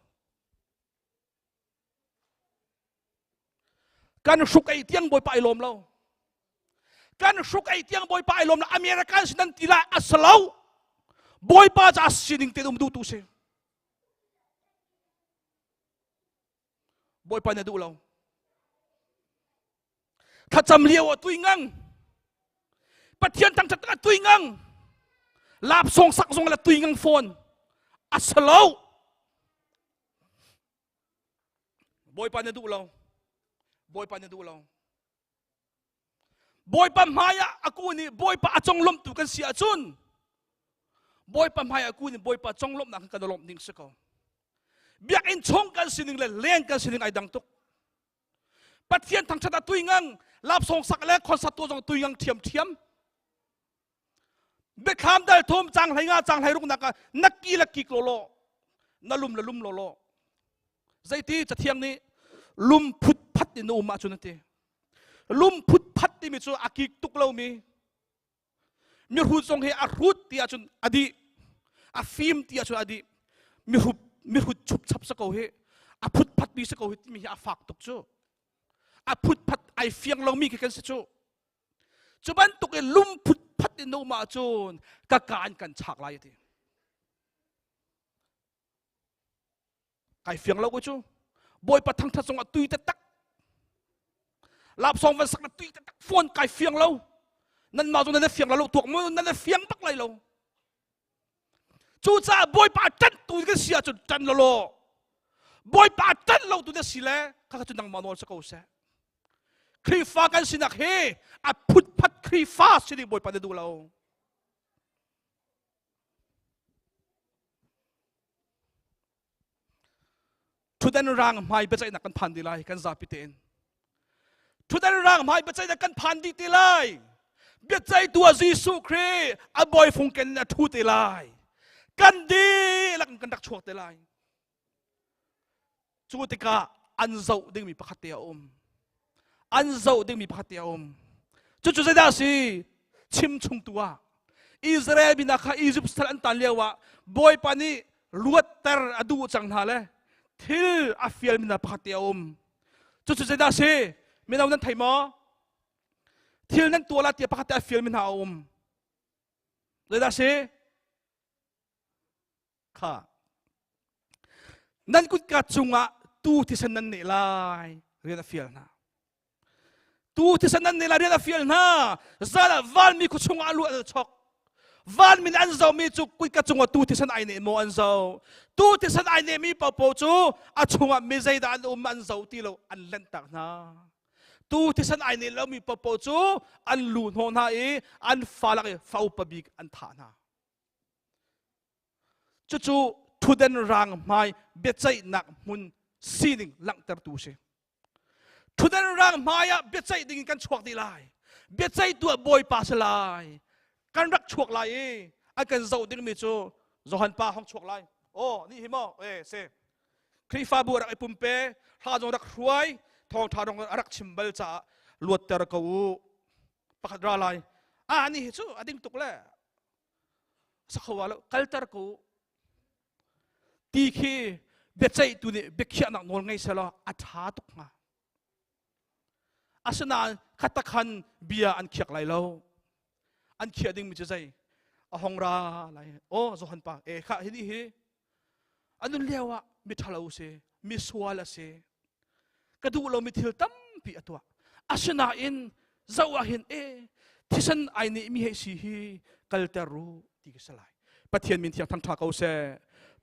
การสุกไอเตียงบอยปาไอลมเราการสุกไอเตียงบอยปาไอลมละอเมริกันสินันตีละอัสลาวบอยปาจะสินิงเตดุมดูตุเสบอยปาเนี่ยดูเราถ้าจำเลี้ยวตุยงังปะเทียนตั้งจัดตุยงังลาบส่งสักส่งละตุยงังโฟนอัสลาวบอยปาเนี่ยดูเราบอยปาเนี่ยดูเราบอยปามหายอากูนี่บอยปาจงลมตุกันเสียจุนบอยปามหายอากูนี่บอยปาจงลมนักกันลมนิ่งสักเอาเบียกอินชงกันสินึงเลยเลี้ยงกันสินึงไอดังตุกปะเทียนทางชะตาตุยงังลาบส่งสักแล้วคนสัตว์ตัวจงตุยงังเทียมเทียมเบคามได้ทมจังไหงาจังไหรุ่งนักนักกีฬากีโลโลนั่ลุมละลุมโลโลใจที่จะเทียงนี้ลุมพุทพัดอินโอมาจุนเตลุมพุทพัดที่มีจุอากิตุกเรามีรูดทรงเฮอารูดที่อาจุนอดีอาฟิมที่อาจุนอดีมีรูดชุบชับสกาวเฮอาพุทพัดมีสกาวเฮที่มีอาฝากตุกจูอาพุทพัดไอเฟียงเรามีกันสิจูจุบันตุกเอลุมพุทพัดอินโอมาจุนกะการกันฉากไรทีไอเฟียงเราก็จูบอยปะทั้งทัศน์ตุยตะตักลาบสองวันสักตุยตะตักฟอนไก่เฟียงเรานั่นมาตรงนั้นเฟียงเราตัวมือนั่นเฟียงปักไรเราจู่จ้าบอยปะจันตุยก็เสียจนจันเราบอยปะจันเราตัวนี้สิแลข้าจะนั่งมานอนสักเอาเสียครีฟ้ากันสินักเฮอพุทพัดครีฟ้าสิบอยปะได้ดูเราทุดันร่างไม่เป็นใจนักกันพันดีไลกันซาปิเตนทุดันร่างไม่เป็นใจนักกันพันดีไลเป็นใจตัวยิสุครีอบอยฟงกันนัทุดีไลกันดีแล้วกันดักชวกดีไลจูติกาอันเจ้าดึงมีปะขัดเตียอมอันเจ้าดึงมีปะขัดเตียอมจู่ๆใจได้สิชิมชุงตัวอิสราเอลบินาคาอียิปต์สถานตันเลียวะบอยปานีลวดเตอร์อดูจังหาเลยทิลอาฟิลมินาพักเตียอมจู่ๆใจได้สิมินาวันไทยมอทิลนั้นตัวละเตียพักเตียอาฟิลมินาอมใจได้สิค่ะนั่นกุศลจุงะตูที่ฉันนั้นเนี่ยลายเรียนอาฟิลนะตูที่ฉันนั้นเนี่ยลายเรียนอาฟิลนะซาลาวันมีกุศลอาลูอัลช็อก van min an zo mi chu kui ka chunga tu thisan ai ne mo an zo tu thisan ai ne mi po po chu a chunga mi zai da an an zo ti lo an lan tak na tu thisan ai ne lo mi po po chu an lu no na e an falak e fau pa big an tha na chu thuden rang mai bechai nak mun sining lang tar tu se thuden rang maya bechai ding kan chuak di lai bechai tu boy pa se lai kan rak chuak lai e ai kan zo ding mi chu zohan pa hong chuak lai o ni hi mo se kri fa bu rak pum pe ha jong rak hruai thong tha dong rak chimbal cha luat ter ko pakhat ra lai ni hi chu ading tuk le sa khawalo kal ter ko ti khi bechai tu ni bekhia nak nol ngai sala atha tuk nga asana khatakhan bia an khiak lai lo an khia ding mi chai a hongra lai o zohan pa kha hi hi anun lewa mi thalo se mi swala se kadu lo mi thil tam pi atwa asana in zawa hin thisan ai ni mi he si hi kaltaru ti ke salai pathian min thiang thang tha ko se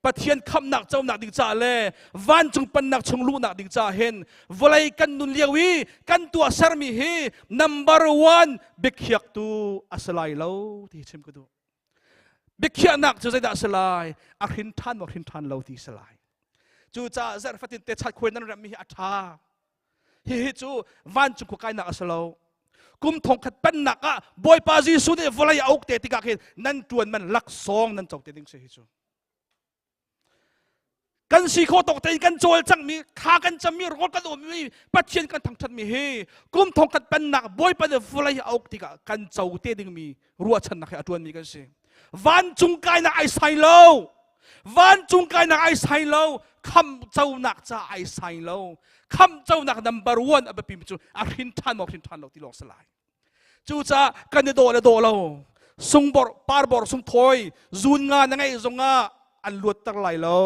pathian kham nak chau nak ding cha le van chung pan nak chung lu nak ding cha hen volai kan nun liawi kan tua sar mi hi number 1 bekhiak tu asalai lo ti chem ko do bekhia nak chu zai da asalai a hrin than lo ti salai chu cha zar fatin te chat khoi nan ram mi atha hi chu van chung ko kai nak asalo kum thong khat pan nak a boy pa ji su ne volai auk te ti ka khen nan tuan man lak song nan chok te ding se hi chuกันสีโคตกแต่กันโจลจังมีข้ากันจะมีรถกันอมมีปัจเจียนกันทั้งชัดมีเฮกุมทองกันเป็นหนักบ่อยไปเดือฟลายเอาติกะกันเจ้าเตดึงมีรัวชันนักให้อดวนมีกันสิวันจุงกายนักไอไซโลวันจุงกายนักไอไซโลคำเจ้านักจะไอไซโลคำเจ้านักnumber 1อับปิมจูอาหินทันบอกหินทันเราที่หลอกสลายจูจะกันโดละโดเราซุงบอร์ปาร์บอร์ซุงถอยจูนงานยังไงจงอ่ะอันลวดตั้งไหลเรา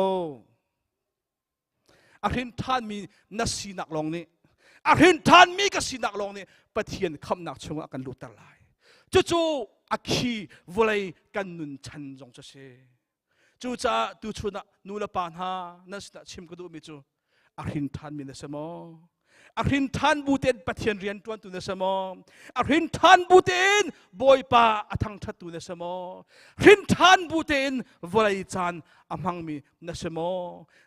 อาหินท่านมีนักสีนักลงนี่อาหินท่านมีกับสีนักลงนี่ปะเทียนคำนักชงกันลุตลายจู่ๆอักขีวลัยกันนุนชันจงจะเชจู่จ้าดูชุนะนูละปานฮานักสีนักชิมก็ดูมิจูอาหินท่านมีนักสมออาหินท่านบูเตนปะเทียนเรียนตัวตุนักสมออาหินท่านบูเตนบอยปาอทังทัดตุนักสมออาหินท่านบูเตนวลัยจานอามังมีนักสมอ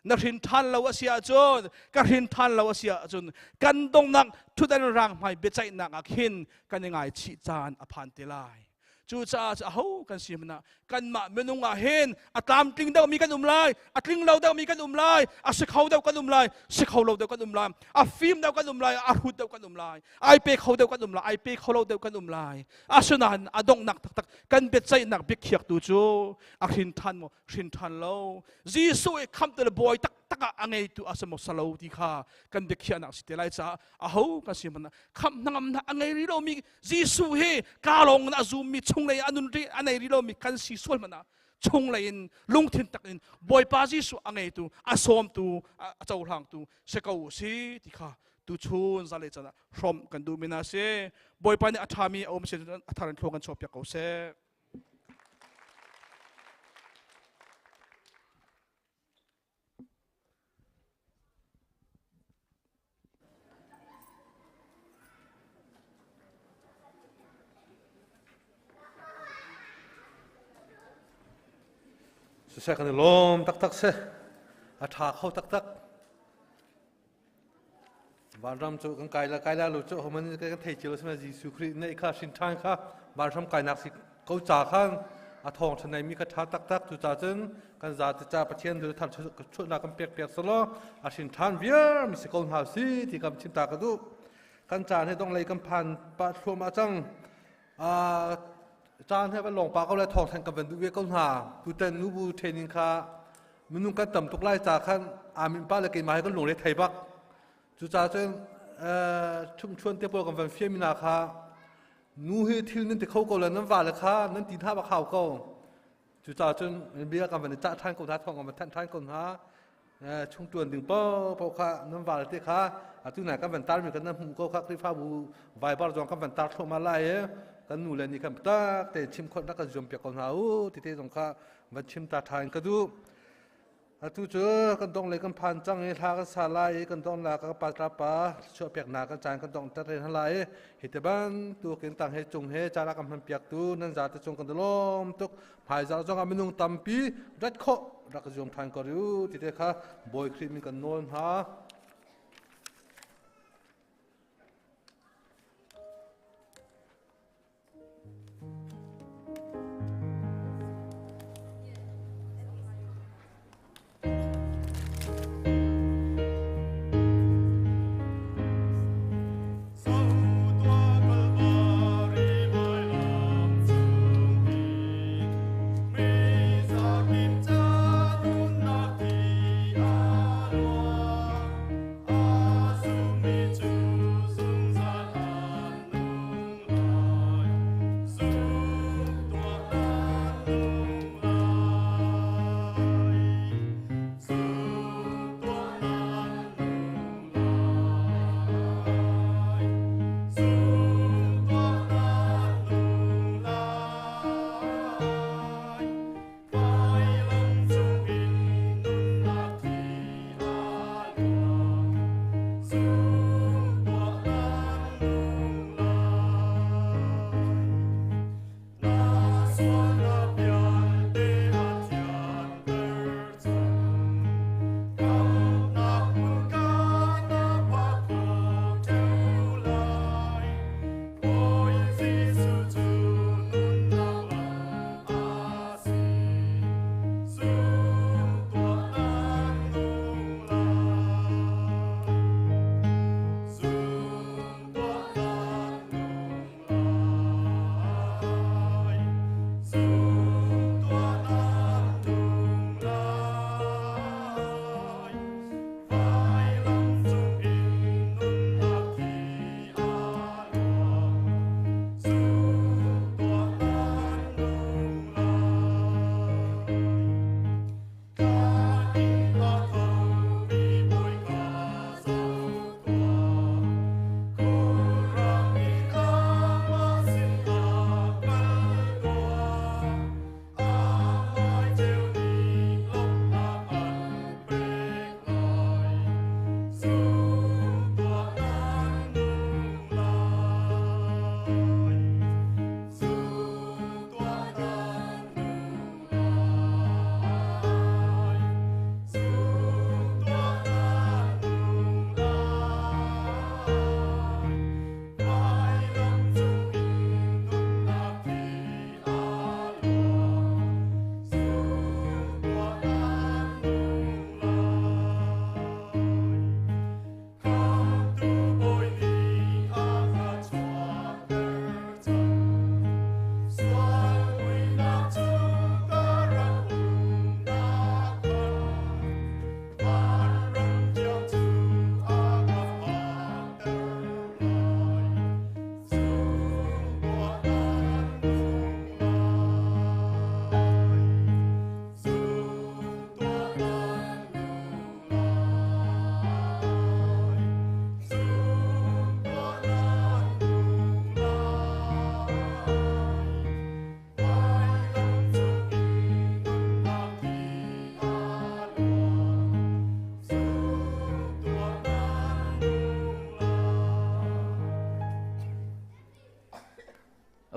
นักหินท่านเราเสียจนกับหินท่านเราเสียจนกันตรงนักทุดันรังไม่เบใจนักอักหินกันยังไงชีจานอภันเตลายจู่จ้าจะเอากันสิมันนะกันมาเมนุงอาเห็นอัตามติงเดามีกันไลอัตลิงเราเดามีกันไลอัสิเขาเดากันไลสิเขาเราเดากันไลอัฟิมเดากันไลอัหุดเดากันไลไอเปเขาเดากันไลไอเปเขาเราเดากันไลอาสุนันอดงนักตักกันเบ็ดใจนักเบียกเขียกตูจูอักหินทันโมหินทันเราจีสุเอคำเตลบอยตักอังไงตัวอาสมสลาวที่ข้ากันเด็กเขียนนักสิเตลัยจ้าเอากันสิมันนะคำนั่งนะอังไงริโลมีจีสุเฮกาลงนะซูมีชงเลยอันนู้นรีอันไหนริโลมีกันสิส่วนมันนะชงเลยลุงทินตักอินบอยปาจีสุอังไงตัวอาสมตัวเจ้าหางตัวเสกเอาสิที่ข้าตัวชูนซาเลจ้านะพร้อมกันดูมินาเซ่บอยปานี่อัฐามีเอาไม่ใช่อัฐานันทวกันชอบอยากเอาเซ่สุดท้ายกันลมตักเสอาถาเข้าตักบารมจุกันไกลละลุจุมันกันเทจิลสมัยยิสุคริในข้าสินทานข้าบารมไกลนักสิเขาจ่าข้างอาทองชนายมีกระทาตักจุจ่าจึงกันจ่าจ่าประเทศดูท่านชุดนักกันเปียกสโลอาสินทานเบียร์มีสกุลหาสีที่กำชิมตากระดูกันจ่าให้ต้องเลยกำพันปะชัวมาจังจานให้เป็นหลงปากเขาเลยทองแทงกับเป็นดูเวก้นหาดูเต้นนูบูเทนิงคามันนุ่งกันต่ำตุกไล่จากขั้นอามินป้าเลยกินมาให้ก็หลงเลยไทยบักจุจ่าเจ้าชุ่มชวนเตี้ยปวกับเป็นเฟียมินาคานูเฮทิลนั่นติเขาก็เลยนั่นว่าเลยค่ะนั่นตีท่าบักเขาก็จุจ่าเจ้าเบียกับเป็นจ่าท่านกนท่าทองกับเป็นท่านกนหาช่วงตัวดึงป้อค่ะนั่นว่าเลยที่ค่ะจุดไหนก็เป็นตามีกันนั่นผมก็ค่ะที่ฟ้าบูไวบาร์จงก็เป็นตาโทมาไล่ กันนูเลนี่กันตักแต่ชิมคนนักจอมเปียกคนหาที่เตะตรงข้ามันชิมตาทานกันดูทุกเจอกันต้องเลยกันผ่านจังเลยทากันสาลายกันต้องลากันปัตตาปาช่วยเปียกหนากันจานกันต้องตัดเรื่องอะไรเหตุบ้านตัวเก่งต่างเหตุจงเหตุจาระกันมันเปียกตัวนั่นจะจะจงกันตลอดตุกหายจากจงกันไม่นุ่งตั้มปีรัดข้อรักจอมทานก็รู้ที่เตะข้าบอยครีมกันนวลหา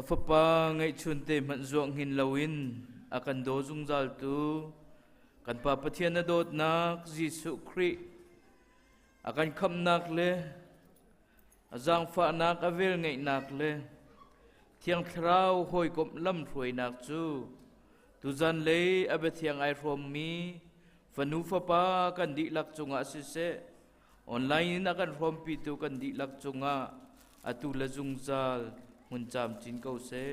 Fapa ngay chun te man zuang hin lawin akan do zung zal tu kan pa pathian na dot nak Jesu Christ akan kham nak le azang fa nak avel ngay nak le thiang thrau hoi kom lam throi nak chu tu zan le abe thiang ai from mi fanu fapa kan di lak chunga si se online na kan from pi tu kan di lak chunga atu la zung zal mun cham chin câu se